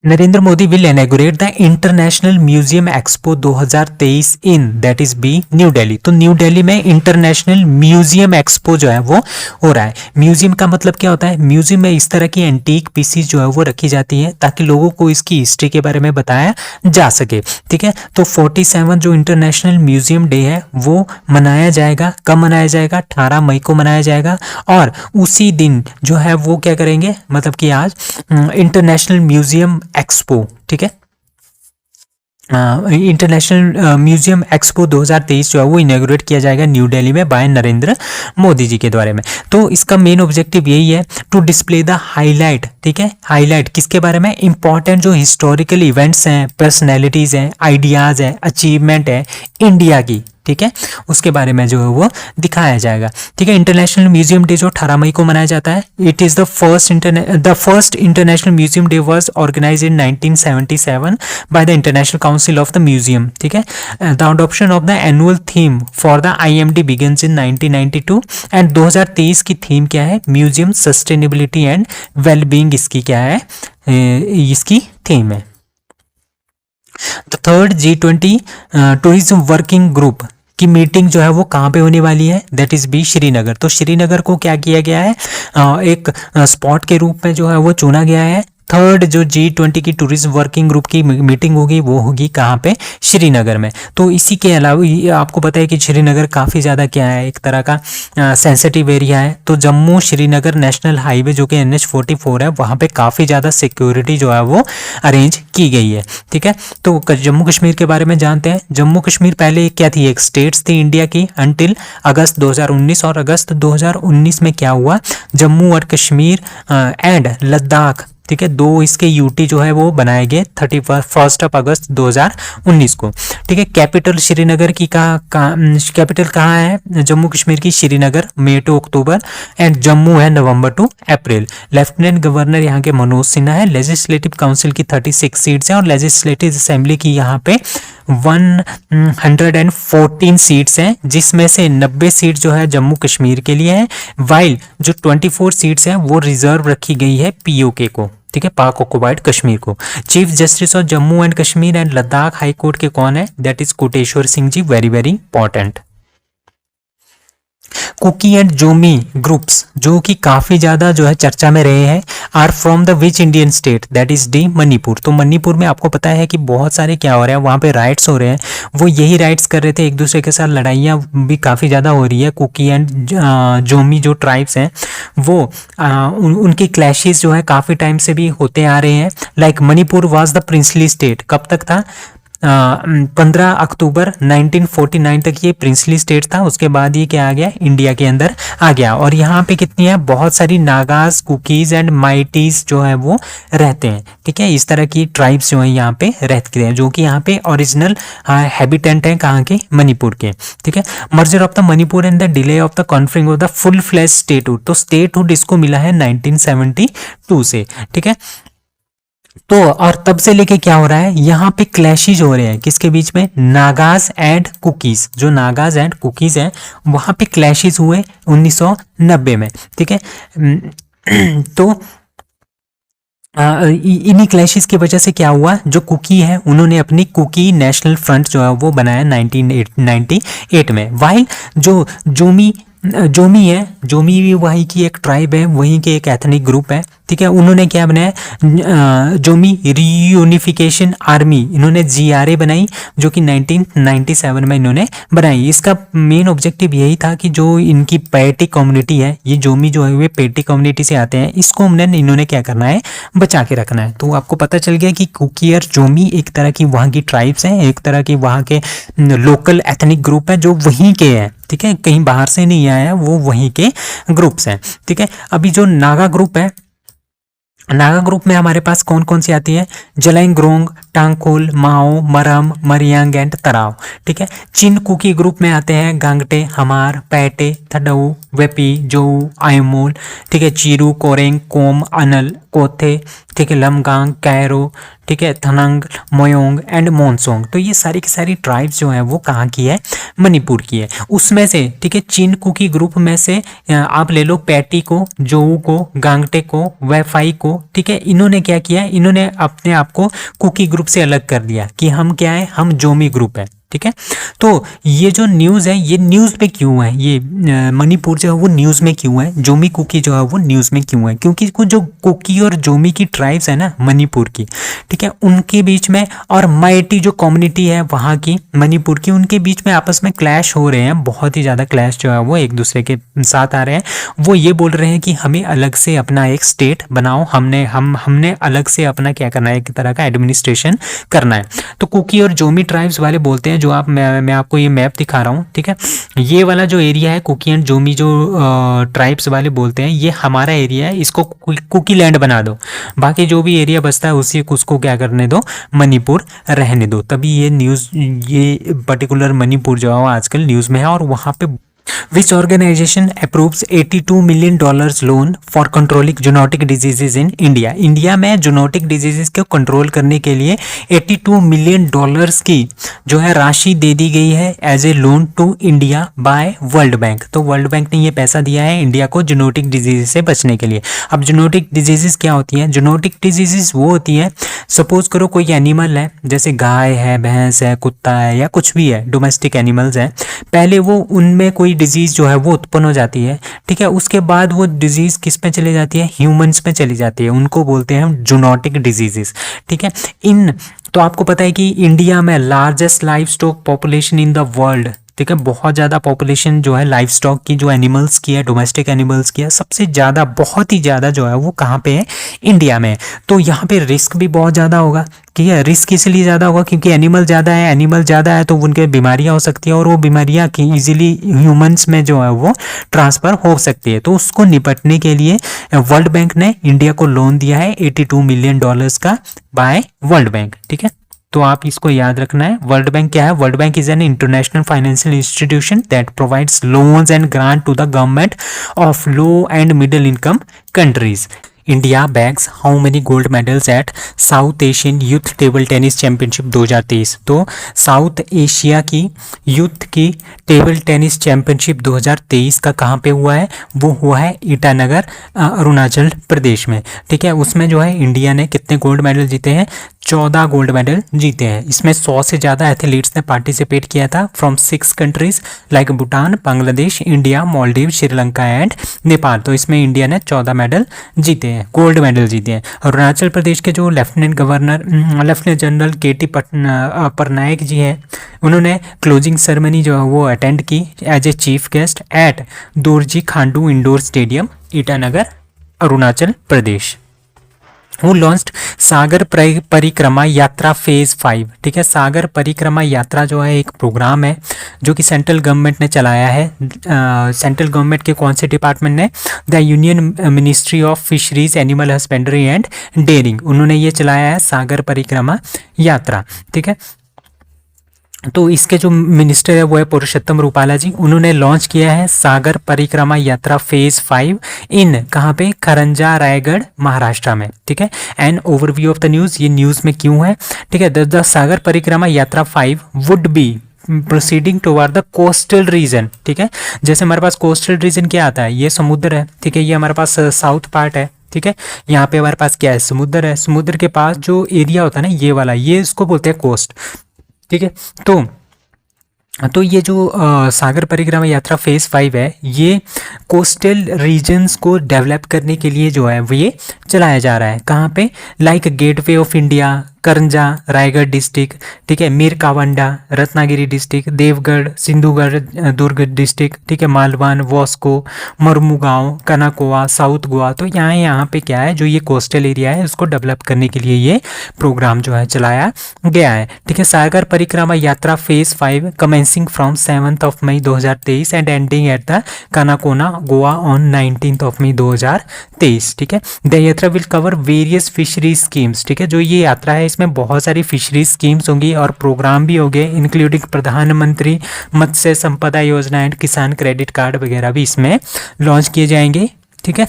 Narendra Modi will inaugurate the international museum expo 2023 in that is be New Delhi. तो न्यू दिल्ली में इंटरनेशनल म्यूजियम एक्सपो जो है वो हो रहा है। म्यूजियम का मतलब क्या होता है? म्यूजियम में इस तरह की एंटीक पीसीज जो है वो रखी जाती हैं ताकि लोगों को इसकी हिस्ट्री के बारे में बताया जा सके। ठीक है, तो 47 जो इंटरनेशनल म्यूजियम डे है वो मनाया जाएगा। कब मनाया जाएगा? 18 मई को मनाया जाएगा। और उसी दिन जो है वो क्या करेंगे, मतलब कि आज इंटरनेशनल म्यूजियम एक्सपो, ठीक है, इंटरनेशनल म्यूजियम एक्सपो 2023 जो है वो इनॉग्रेट किया जाएगा न्यू दिल्ली में बाय नरेंद्र मोदी जी के द्वारा में। तो इसका मेन ऑब्जेक्टिव यही है टू डिस्प्ले द हाईलाइट, ठीक है, हाईलाइट किसके बारे में? इंपॉर्टेंट जो हिस्टोरिकल इवेंट्स हैं, पर्सनैलिटीज हैं, आइडियाज हैं, अचीवमेंट है इंडिया की, ठीक है, उसके बारे में जो है वो दिखाया जाएगा। ठीक है, इंटरनेशनल म्यूजियम डे जो 18 मई को मनाया जाता है, it is the first international museum day was organised in 1977 by the international council of the museum. ठीक है, the adoption of the annual theme for the IMD begins in 1992 and 2023 की थीम क्या है? म्यूजियम सस्टेनेबिलिटी एंड वेलबींग, इसकी क्या है? इसकी थीम है। The third G20 tourism working group की मीटिंग जो है वो कहाँ पे होने वाली है? That is be Srinagar. तो श्रीनगर को क्या किया गया है? एक स्पॉट के रूप में जो है वो चुना गया है। थर्ड जो G20 की टूरिज्म वर्किंग ग्रुप की मीटिंग होगी वो होगी कहाँ पे? श्रीनगर में। तो इसी के अलावा आपको पता है कि श्रीनगर काफ़ी ज़्यादा क्या है, एक तरह का सेंसिटिव एरिया है। तो जम्मू श्रीनगर नेशनल हाईवे जो कि NH44 है, वहाँ पे काफ़ी ज़्यादा सिक्योरिटी जो है वो अरेंज की गई है। ठीक है, तो जम्मू कश्मीर के बारे में जानते हैं। जम्मू कश्मीर पहले क्या थी? एक स्टेट्स थी इंडिया की अंटिल अगस्त 2019, और अगस्त 2019 में क्या हुआ? जम्मू और कश्मीर एंड लद्दाख, ठीक है, दो इसके यूटी जो है वो बनाए गए 31 अगस्त 2019 को। ठीक है, कैपिटल श्रीनगर की कैपिटल कहाँ है? जम्मू कश्मीर की श्रीनगर, मई टू अक्टूबर, एंड जम्मू है नवंबर टू अप्रैल। लेफ्टिनेंट गवर्नर यहाँ के मनोज सिन्हा है। लेजिस्लेटिव काउंसिल की 36 सीट्स हैं और लेजिस्लेटिव असेंबली की यहाँ पे 114 सीट्स हैं, जिसमें से 90 सीट जो है जम्मू कश्मीर के लिए है, वाइल जो 24 सीट्स हैं वो रिजर्व रखी गई है POK को, ठीक है, पाक ऑक्युपाइड कश्मीर को। Chief justice of Jammu and Kashmir and Ladakh high court के कौन है? That is Koteshwar Singh ji, very very important. Kuki and Zomi groups जो कि काफी ज्यादा जो है चर्चा में रहे हैं, are from the which Indian state? That is the Manipur. तो मणिपुर में आपको पता है कि बहुत सारे क्या हो रहे हैं, वहाँ पे राइट्स हो रहे हैं, वो यही राइट्स कर रहे थे, एक दूसरे के साथ लड़ाइयाँ भी काफ़ी ज़्यादा हो रही है। कुकी एंड जोमी जो ट्राइब्स हैं वो उनकी क्लैशेस जो है काफ़ी टाइम से भी होते आ रहे हैं। Like Manipur was the princely state, कब तक था? 15 अक्टूबर 1949 तक ये प्रिंसली स्टेट था। उसके बाद ये क्या आ गया? इंडिया के अंदर आ गया। और यहाँ पे कितनी है? बहुत सारी नागाज, कुकीज एंड माइटीज जो है वो रहते हैं। ठीक है, इस तरह की ट्राइब्स जो है यहाँ पे रहते हैं, जो कि यहाँ पे ओरिजिनल हैबिटेंट हैं कहाँ के? मणिपुर के। ठीक है, merger of the Manipur and the delay of the conferring of the full fledged statehood. तो स्टेटहुड इसको मिला है 1972 से। ठीक है, तो और तब से लेके क्या हो रहा है? यहाँ पे क्लैशेज हो रहे हैं किसके बीच में? Nagas and cookies. जो नागाज एंड कुकीज हैं वहाँ पे क्लैशेज हुए 1990 में। ठीक है, तो इन्हीं क्लैशेस की वजह से क्या हुआ? जो कुकी है उन्होंने अपनी कुकी नेशनल फ्रंट जो है वो बनाया 1998 में। वाइल जो जोमी है, जोमी भी वहीं की एक ट्राइब है, वहीं के एक एथनिक ग्रुप है। ठीक है, उन्होंने क्या बनाया? जोमी रीयूनिफिकेशन आर्मी, इन्होंने GRA बनाई, जो कि 1997 में इन्होंने बनाई। इसका मेन ऑब्जेक्टिव यही था कि जो इनकी पेटी कम्युनिटी है, ये जोमी जो है वे पेटी कम्युनिटी से आते हैं, इसको इन्होंने क्या करना है? बचा के रखना है। तो आपको पता चल गया कि कुकी और जोमी एक तरह की वहाँ की ट्राइब्स हैं, एक तरह की वहाँ के लोकल एथनिक ग्रुप है जो वहीं के हैं। ठीक है, कहीं बाहर से नहीं आया है, वो वहीं के ग्रुप्स हैं। ठीक है, अभी जो नागा ग्रुप है, नागा ग्रुप में हमारे पास कौन कौन सी आती है? जलैंगरोंग, टांगखोल, माओ, मरम, मरियांग एंड तराव। ठीक है, चिन कुकी ग्रुप में आते हैं गांगटे, हमार, पैटे, थडऊ, वेपी, जोऊ, आयमोल। ठीक है, चीरू, कोरेंग, कोम, अनल, कोथे। ठीक है, लमगांग, कैरो। ठीक है, थनंग, मोयोंग एंड मोनसोंग। तो ये सारी की सारी ट्राइब्स जो हैं वो कहाँ की है, मणिपुर की है। उसमें से ठीक है, चिन कुकी ग्रुप में से आप ले लो पैटी को, जोऊ को, गांगटे को, वैफाई को। ठीक है, इन्होंने क्या किया, इन्होंने अपने आप को कुकी ग्रुप से अलग कर दिया कि हम क्या है, हम जोमी ग्रुप है। ठीक है, तो ये जो न्यूज़ है ये न्यूज़ में क्यों है, ये मणिपुर जो है वो न्यूज़ में क्यों है, जोमी कुकी जो है वो न्यूज़ में क्यों है, क्योंकि कुछ जो कुकी और जोमी की ट्राइब्स है ना मणिपुर की, ठीक है, उनके बीच में और माइटी जो कम्युनिटी है वहाँ की मणिपुर की, उनके बीच में आपस में क्लैश हो रहे हैं, बहुत ही ज़्यादा क्लैश जो है वो एक दूसरे के साथ आ रहे हैं। वो ये बोल रहे हैं कि हमें अलग से अपना एक स्टेट बनाओ, हमने अलग से अपना क्या करना है, एक तरह का एडमिनिस्ट्रेशन करना है। तो कुकी और जोमी ट्राइब्स वाले बोलते हैं, जो आप मैं आपको ये मैप दिखा रहा हूँ, ठीक है, ये वाला जो एरिया है कुकी एंड जोमी जो ट्राइब्स वाले बोलते हैं ये हमारा एरिया है, इसको कुकी लैंड बना दो, बाकी जो भी एरिया बचता है उसी उसको क्या करने दो, मणिपुर रहने दो। तभी ये न्यूज़, ये पर्टिकुलर मणिपुर जो है आजकल न्यूज़ में है। और वहाँ पे Which organization approves $82 million loan for controlling zoonotic diseases in India. India में जूनोटिक डिजीजेज को कंट्रोल करने के लिए $82 मिलियन की जो है राशि दे दी गई है as a loan to India by World Bank. तो वर्ल्ड बैंक ने ये पैसा दिया है इंडिया को जूनोटिक डिजीजेज से बचने के लिए। अब जूनोटिक डिजीजेज क्या होती हैं, जूनोटिक डिजीजेज वो होती है, सपोज करो कोई एनिमल है, जैसे गाय है, भैंस है, कुत्ता है या कुछ भी है, डोमेस्टिक एनिमल्स हैं, पहले वो उनमें कोई डिजीज़ जो है वो उत्पन्न हो जाती है। ठीक है, उसके बाद वो डिजीज़ किस में चली जाती है, ह्यूमंस में चली जाती है, उनको बोलते हैं जूनोटिक डिजीजेस। ठीक है, तो आपको पता है कि इंडिया में largest live stock population in the world, ठीक है, बहुत ज़्यादा पॉपुलेशन जो है लाइव स्टॉक की, जो एनिमल्स की है, डोमेस्टिक एनिमल्स की है, सबसे ज़्यादा, बहुत ही ज़्यादा जो है वो कहाँ पे है, इंडिया में। तो यहाँ पे रिस्क भी बहुत ज़्यादा होगा। ठीक है, रिस्क इसलिए ज़्यादा होगा क्योंकि एनिमल ज़्यादा है तो उनके बीमारियाँ हो सकती है और वो बीमारियाँ की ईजिली ह्यूमंस में जो है वो ट्रांसफ़र हो सकती है। तो उसको निपटने के लिए वर्ल्ड बैंक ने इंडिया को लोन दिया है $82 मिलियन का बाय वर्ल्ड बैंक। ठीक है, तो आप इसको याद रखना है। वर्ल्ड बैंक क्या है, World Bank is an international financial institution that provides loans and grant to the government of low and middle income countries. India bags how many gold medals at South Asian youth table tennis championship 2023। तो साउथ एशिया की यूथ की टेबल टेनिस चैंपियनशिप 2023 का कहाँ पे हुआ है, वो हुआ है ईटानगर, अरुणाचल प्रदेश में। ठीक है, उसमें जो है इंडिया ने कितने गोल्ड मेडल जीते हैं, 14 गोल्ड मेडल जीते हैं। इसमें 100 से ज़्यादा एथलीट्स ने पार्टिसिपेट किया था from 6 countries like Bhutan, Bangladesh, India, Maldives, Sri Lanka and Nepal. तो इसमें इंडिया ने 14 मेडल जीते हैं, गोल्ड मेडल जीते हैं। अरुणाचल प्रदेश के जो lieutenant general KT Patnaik ji हैं, उन्होंने क्लोजिंग सेरेमनी जो है वो अटेंड की as a chief guest at Dorjee Khandu indoor stadium, Itanagar, Arunachal Pradesh. Who launched Sagar Parikrama Yatra phase 5। ठीक है, सागर परिक्रमा यात्रा जो है एक प्रोग्राम है जो कि सेंट्रल गवर्नमेंट ने चलाया है। सेंट्रल गवर्नमेंट के कौन से डिपार्टमेंट ने, the union ministry of fisheries, animal husbandry and dairying, उन्होंने ये चलाया है सागर परिक्रमा यात्रा। ठीक है, तो इसके जो मिनिस्टर है वो है पुरुषोत्तम रूपाला जी, उन्होंने लॉन्च किया है सागर परिक्रमा यात्रा फेज 5 इन कहाँ पे, खरंजा, रायगढ़, महाराष्ट्र में। ठीक है, and overview of the news, ये न्यूज़ में क्यों है। ठीक है, द सागर परिक्रमा यात्रा 5 would be proceeding toward the coastal region. ठीक है, जैसे हमारे पास कोस्टल रीजन क्या आता है, ये समुद्र है। ठीक है, ये हमारे पास साउथ पार्ट है। ठीक है, यहाँ पे हमारे पास क्या है, समुद्र है। समुद्र के पास जो एरिया होता है ना, ये वाला, ये इसको बोलते हैं कोस्ट। ठीक है, तो ये जो सागर परिक्रमा यात्रा फेज 5 है, ये कोस्टल रीजन्स को डेवलप करने के लिए जो है वो ये चलाया जा रहा है। कहाँ पे, like gateway of India, Karanja, Raigarh district. ठीक है, मीर कावंडा, रत्नागिरी डिस्ट्रिक्ट, देवगढ़, सिंधुगढ़, दुर्ग डिस्ट्रिक्ट। ठीक है, मालवान, वॉस्को, मरमुगांव, कनाकोआ, साउथ गोवा। तो यहाँ पे क्या है, जो ये कोस्टल एरिया है उसको डेवलप करने के लिए ये प्रोग्राम जो है चलाया गया है। ठीक है, Sagar Parikrama Yatra phase 5 commencing from 7 May 2023 and ending at the Canacona Goa on 19 May 2023। ठीक है, the yatra will cover various fishery schemes. ठीक है, जो ये यात्रा है इसमें बहुत सारी फिशरीज स्कीम्स होंगी और प्रोग्राम भी होंगे, इंक्लूडिंग प्रधानमंत्री मत्स्य संपदा योजना एंड किसान क्रेडिट कार्ड वगैरह भी इसमें लॉन्च किए जाएंगे। ठीक है,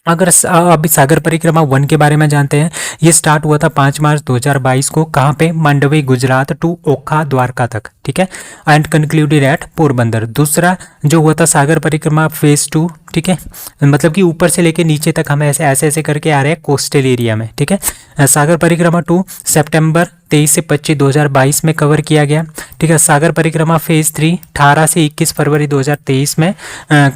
अगर अभी सागर परिक्रमा 1 के बारे में जानते हैं। ये स्टार्ट हुआ था 5 मार्च 2022 को, कहाँ पे, मंडवी गुजरात टू ओखा द्वारका तक। ठीक है, एंड कंक्लूडेड एट पोरबंदर। दूसरा जो हुआ था सागर परिक्रमा फेज 2, ठीक है, मतलब कि ऊपर से लेके नीचे तक हम ऐसे ऐसे करके आ रहे हैं कोस्टल एरिया में। ठीक है, सागर परिक्रमा 2 सितंबर 23 से 25 2022 में कवर किया गया। ठीक है, सागर परिक्रमा फेज 3 18 से 21 फरवरी 2023 में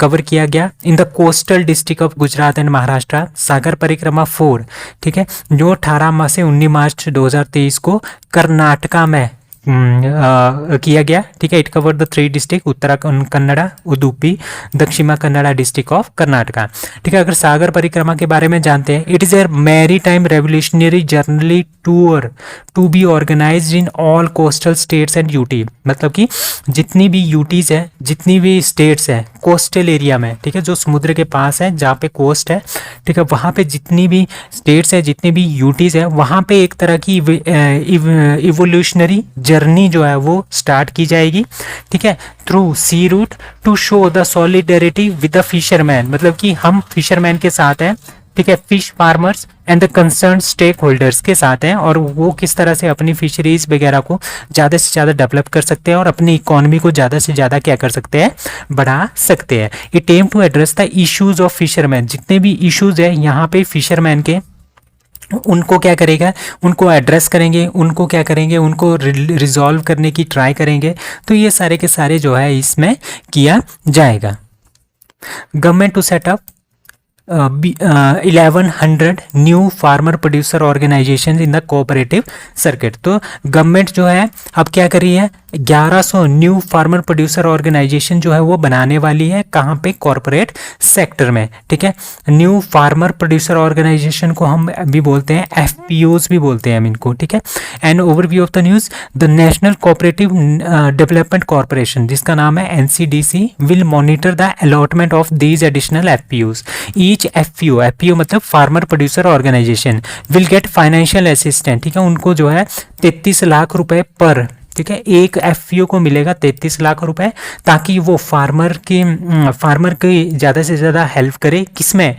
कवर किया गया in the coastal district of Gujarat and Maharashtra. Sagar Parikrama 4, ठीक है, जो 18 से 19 मार्च 2023 को कर्नाटका में किया गया। ठीक है, it cover the 3 district Uttarakhand Kannada, Udupi, दक्षिण कन्नड़ा डिस्ट्रिक्ट ऑफ कर्नाटका। ठीक है, अगर सागर परिक्रमा के बारे में जानते हैं, it is a maritime revolutionary journey tour to be organised in all coastal states and UT. मतलब कि जितनी भी यूटीज है, जितनी भी स्टेट्स है कोस्टल एरिया में, ठीक है, जो समुद्र के पास है, जहाँ पे कोस्ट है, ठीक है, वहाँ पे जितनी भी स्टेट्स है, जितनी भी यूटीज है, वहाँ पे एक तरह की इवोल्यूशनरी जर्नी जो है वो स्टार्ट की जाएगी। ठीक है, through sea route to show the solidarity with the fisherman. मतलब कि हम फिशरमैन के साथ हैं, ठीक है, fish farmers and the concern stakeholders के साथ हैं, और वो किस तरह से अपनी फिशरीज वगैरह को ज़्यादा से ज़्यादा डेवलप कर सकते हैं और अपनी इकोनॉमी को ज़्यादा से ज़्यादा क्या कर सकते हैं, बढ़ा सकते हैं। It aim to address the issues of fisherman. जितने भी इश्यूज है यहाँ पे फिशरमैन के, उनको क्या करेगा, उनको एड्रेस करेंगे, उनको क्या करेंगे, उनको रिजॉल्व करने की ट्राई करेंगे। तो ये सारे के सारे जो है इसमें किया जाएगा। Government to set up 1100 new farmer producer organisation in the cooperative circuit. तो गवर्नमेंट जो है अब क्या कर रही है, 1100 न्यू फार्मर प्रोड्यूसर ऑर्गेनाइजेशन जो है वो बनाने वाली है। कहाँ पे, कॉर्पोरेट सेक्टर में। ठीक है, न्यू फार्मर प्रोड्यूसर ऑर्गेनाइजेशन को हम भी बोलते हैं एफपीओज भी बोलते हैं हम इनको। ठीक है, and overview of the news, the national cooperative development corporation, जिसका नाम है NCDC, will monitor the allotment of these additional FPOs. Each FPO मतलब farmer producer organisation will get financial assistant. ठीक है, उनको जो है 33 लाख रुपए पर, ठीक है, एक एफपीओ को मिलेगा 33 लाख रुपए, ताकि वो फार्मर की ज़्यादा से ज़्यादा हेल्प करे। किसमें,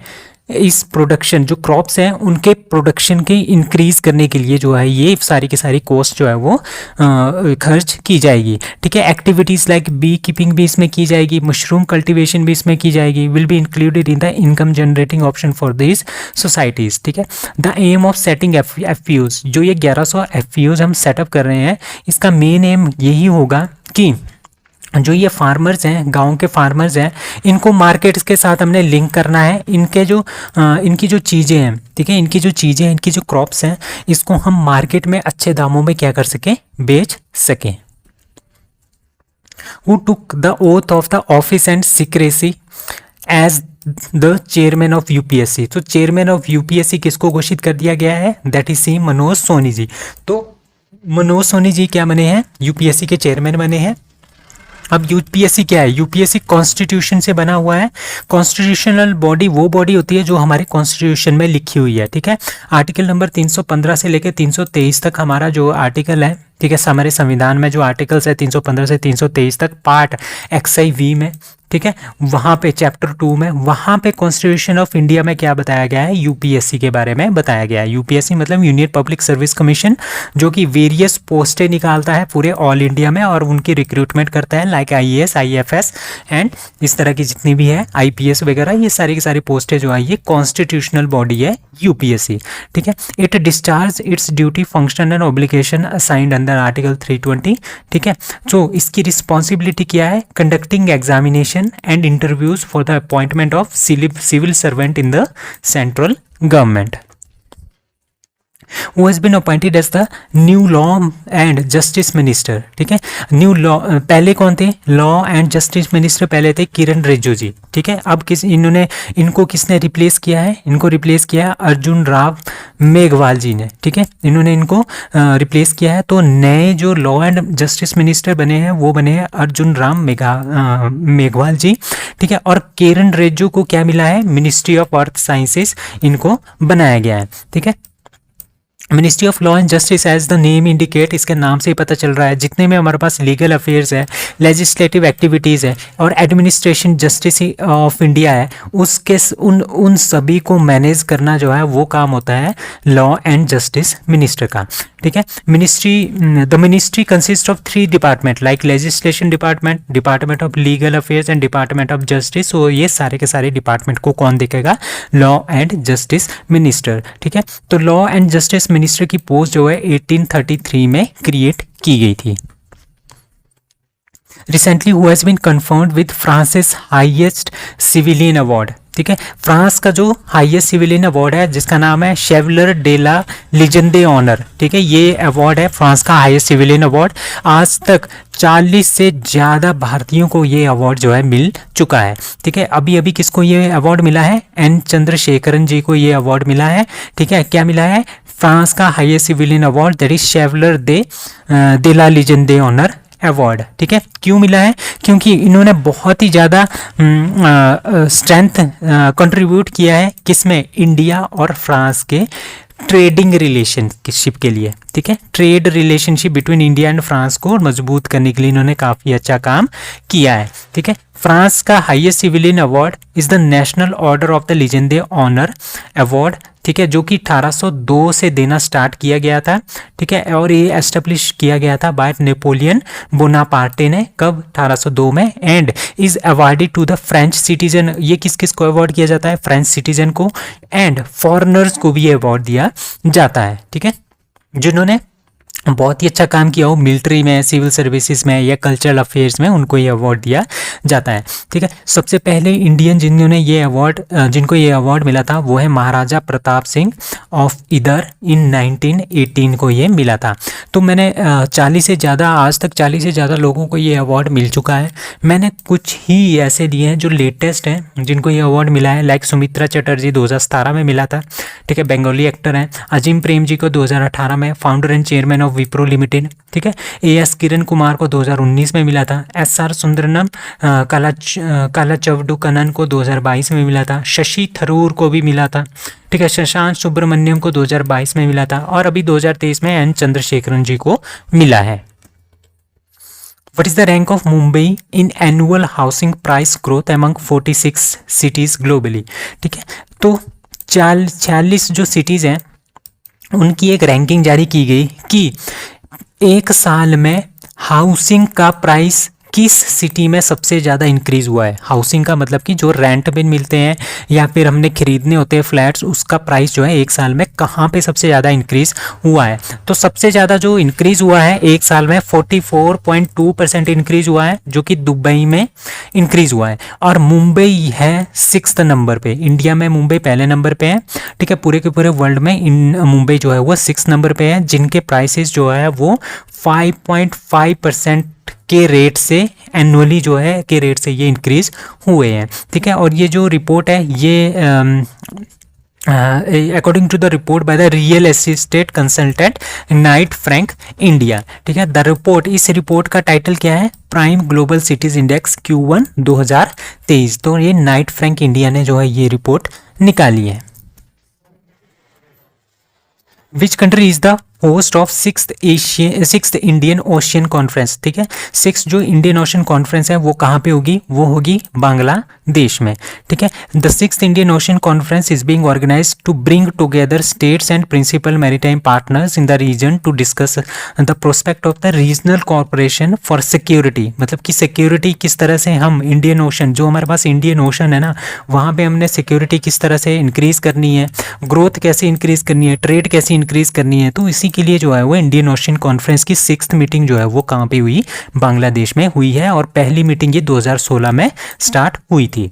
इस प्रोडक्शन जो क्रॉप्स हैं उनके प्रोडक्शन के इंक्रीज करने के लिए जो है ये सारी की सारी कॉस्ट जो है वो खर्च की जाएगी। ठीक है, एक्टिविटीज़ लाइक बी कीपिंग भी इसमें की जाएगी, मशरूम कल्टीवेशन भी इसमें की जाएगी, will be included in the income generating option for this societies. ठीक है, the aim of setting FPOs, जो ये 1100 एफपीओज हम सेटअप कर रहे हैं, इसका मेन एम यही होगा कि जो ये फार्मर्स हैं, गांव के फार्मर्स हैं, इनको मार्केट्स के साथ हमने लिंक करना है। इनकी जो चीज़ें हैं, ठीक है, इनकी जो चीज़ें हैं, इनकी जो क्रॉप्स हैं, इसको हम मार्केट में अच्छे दामों में क्या कर सकें, बेच सकें। Who took the oath of the office and secrecy as the chairman of UPSC. तो चेयरमैन ऑफ यूपीएससी किसको घोषित कर दिया गया है, that is C Manoj Soni ji. तो मनोज सोनी जी क्या बने हैं, यूपीएससी के चेयरमैन बने हैं। अब यूपीएससी क्या है, यूपीएससी कॉन्स्टिट्यूशन से बना हुआ है। कॉन्स्टिट्यूशनल बॉडी वो बॉडी होती है जो हमारे कॉन्स्टिट्यूशन में लिखी हुई है। ठीक है, आर्टिकल नंबर 315 से लेकर 323 तक हमारा जो आर्टिकल है, ठीक है, हमारे संविधान में जो आर्टिकल्स है 315 से 323 तक, पार्ट XIV में, ठीक है, वहाँ पे चैप्टर 2 में, वहाँ पे कॉन्स्टिट्यूशन ऑफ इंडिया में क्या बताया गया है, यूपीएससी के बारे में बताया गया है। यूपीएससी मतलब यूनियन पब्लिक सर्विस कमीशन, जो कि वेरियस पोस्टें निकालता है पूरे ऑल इंडिया में और उनकी रिक्रूटमेंट करता है, लाइक IAS, IFS एंड इस तरह की जितनी भी है IPS वगैरह, ये सारी की सारी पोस्टें जो है ये कॉन्स्टिट्यूशनल बॉडी है यूपीएससी। ठीक है, it discharge it's duty function and obligation assigned under article 320। ठीक है, तो इसकी रिस्पॉन्सिबिलिटी क्या है, conducting examination and interviews for the appointment of civil servant in the central government. Who has been appointed as the new law and justice minister। ठीक है, न्यू लॉ, पहले कौन थे, लॉ एंड जस्टिस मिनिस्टर पहले थे किरण रिजिजू जी। ठीक है, अब इनको किसने रिप्लेस किया है, इनको रिप्लेस किया है अर्जुन राम मेघवाल जी ने। ठीक है, इन्होंने इनको रिप्लेस किया है। तो नए जो लॉ एंड जस्टिस मिनिस्टर बने हैं वो बने हैं अर्जुन राम मेघवाल जी। ठीक है, और किरण रिजिजू को क्या मिला है, मिनिस्ट्री ऑफ अर्थ साइंसेस इनको बनाया गया है। ठीक है, ministry of law and justice as the name indicate, इसके नाम से ही पता चल रहा है जितने में हमारे पास लीगल अफेयर्स है, लेजिस्लेटिव एक्टिविटीज़ है और एडमिनिस्ट्रेशन जस्टिस ऑफ इंडिया है, उसके उन सभी को मैनेज करना जो है वो काम होता है लॉ एंड जस्टिस मिनिस्टर का। ठीक है, the ministry consist of 3 department like legislation department, department of legal affairs and department of justice. तो ये सारे के सारे डिपार्टमेंट को कौन देखेगा? Law and justice minister. ठीक है, तो लॉ एंड जस्टिस मिनिस्टर की पोस्ट जो है 1833 में क्रिएट की गई थी। Recently who has been confirmed with France's highest civilian award. ठीक है, फ्रांस का जो हाईएस्ट सिविलियन अवार्ड है जिसका नाम है शेवलर डे ला लीजेंडे ऑनर। ठीक है, ये अवार्ड है फ्रांस का हाईएस्ट सिविलियन अवार्ड। आज तक 40 से ज़्यादा भारतीयों को ये अवार्ड जो है मिल चुका है। ठीक है, अभी अभी किसको ये अवार्ड मिला है? एन चंद्रशेखरन जी को ये अवार्ड मिला है। ठीक है, क्या मिला है? फ्रांस का highest civilian award, that is chevalier de la legion honour award. ठीक है, क्यों मिला है? क्योंकि इन्होंने बहुत ही ज़्यादा स्ट्रेंथ कंट्रीब्यूट किया है किसमें? इंडिया और फ्रांस के ट्रेडिंग रिलेशनशिप के लिए। ठीक है, trade relationship between India and France को मजबूत करने के लिए इन्होंने काफ़ी अच्छा काम किया है। ठीक है, फ्रांस का highest civilian award is the national order of the legion honour award. ठीक है, जो कि 1802 से देना स्टार्ट किया गया था। ठीक है, और ये एस्टेब्लिश किया गया था बाय नेपोलियन बोनापार्टे ने। कब? 1802 में। And is awarded to the French citizen. ये किस किस को अवार्ड किया जाता है? फ्रेंच सिटीजन को एंड फॉरेनर्स को भी ये अवार्ड दिया जाता है। ठीक है, जिन्होंने बहुत ही अच्छा काम किया हो मिलिट्री में, सिविल सर्विसेज में या कल्चरल अफेयर्स में, उनको ये अवार्ड दिया जाता है। ठीक है, सबसे पहले इंडियन जिन्होंने ये अवार्ड जिनको ये अवार्ड मिला था वो है महाराजा प्रताप सिंह ऑफ इधर इन 1918 को ये मिला था। तो मैंने 40 से ज़्यादा, आज तक 40 से ज़्यादा लोगों को ये अवार्ड मिल चुका है। मैंने कुछ ही ऐसे दिए हैं जो लेटेस्ट हैं जिनको ये अवार्ड मिला है, लाइक सुमित्रा चटर्जी 2017 में मिला था। ठीक है, बंगाली एक्टर हैं। अजीम प्रेम जी को 2018 में, founder and chairman of Wipro limited. ठीक है, एएस किरण कुमार को 2019 में मिला था। एसआर सुंदरनम कालाचवडुकनन को 2022 में मिला था। शशि थरूर को भी मिला था। ठीक है, शशांक सुब्रमण्यम को 2022 में मिला था और अभी 2023 में एन चंद्रशेखरन जी को मिला है। What is the rank of Mumbai in annual housing price growth among 46 cities globally? ठीक है, तो 46 जो सिटीज़ हैं उनकी एक रैंकिंग जारी की गई कि एक साल में हाउसिंग का प्राइस किस सिटी में सबसे ज़्यादा इंक्रीज़ हुआ है। हाउसिंग का मतलब कि जो रेंट पे मिलते हैं या फिर हमने खरीदने होते हैं फ्लैट्स, उसका प्राइस जो है एक साल में कहाँ पे सबसे ज़्यादा इंक्रीज़ हुआ है। तो सबसे ज़्यादा जो इंक्रीज़ हुआ है एक साल में 44.2% इंक्रीज़ हुआ है, जो कि दुबई में इंक्रीज़ हुआ है। और मुंबई है 6th नंबर पे। इंडिया में मुंबई पहले नंबर पे है। ठीक है, पूरे के पूरे वर्ल्ड में मुंबई जो है वो 6th नंबर पे है, जिनके प्राइसेस जो है वो 5.5% के रेट से एनुअली जो है के रेट से ये इंक्रीज हुए हैं। ठीक है, और ये जो रिपोर्ट है ये according to the report by the real estate consultant Knight Frank India. ठीक है, द रिपोर्ट, इस रिपोर्ट का टाइटल क्या है? Prime global cities index Q1 2023। तो ये नाइट फ्रैंक इंडिया ने जो है ये रिपोर्ट निकाली है। Which country is the host of 6th Indian Ocean conference. ठीक है, 6th जो इंडियन ओशियन कॉन्फ्रेंस है वो कहाँ पे होगी? वो होगी बांग्लादेश में। ठीक है, the 6th Indian Ocean conference is being organised to bring together states and principal maritime partners in the region to discuss the prospect of the regional corporation for security. मतलब कि सिक्योरिटी किस तरह से हम इंडियन ओशन, जो हमारे पास इंडियन ओशन है ना, वहाँ पे हमने सिक्योरिटी किस तरह से इंक्रीज़ करनी है, ग्रोथ कैसे इंक्रीज़ करनी है, ट्रेड कैसे इंक्रीज़ करनी है। तो इसी के लिए जो है वो इंडियन ओशियन कॉन्फ्रेंस की 6th मीटिंग जो है वो कहाँ पे हुई? बांग्लादेश में हुई है। और पहली मीटिंग ये 2016 में स्टार्ट हुई थी।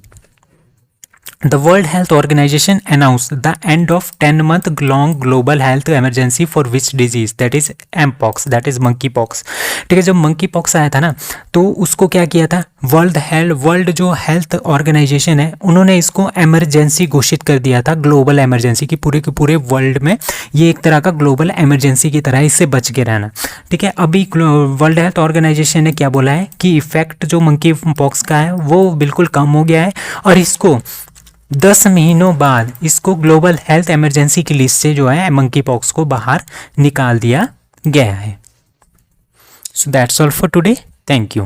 The World Health Organization announced the end of 10-month long global health emergency for which disease? That is mpox, that is monkeypox। ठीक है, जब monkeypox आया था ना तो उसको क्या किया था? वर्ल्ड जो हेल्थ ऑर्गेनाइजेशन है उन्होंने इसको एमरजेंसी घोषित कर दिया था, ग्लोबल एमरजेंसी की। पूरे के पूरे वर्ल्ड में ये एक तरह का ग्लोबल एमरजेंसी की तरह, इससे बच के रहना। ठीक है, अभी वर्ल्ड हेल्थ ऑर्गेनाइजेशन ने क्या बोला है कि इफेक्ट जो मंकी पॉक्स का है वो बिल्कुल कम हो गया है और इसको 10 महीनों बाद इसको ग्लोबल हेल्थ इमरजेंसी की लिस्ट से जो है मंकी पॉक्स को बाहर निकाल दिया गया है। So that's all for today, thank you.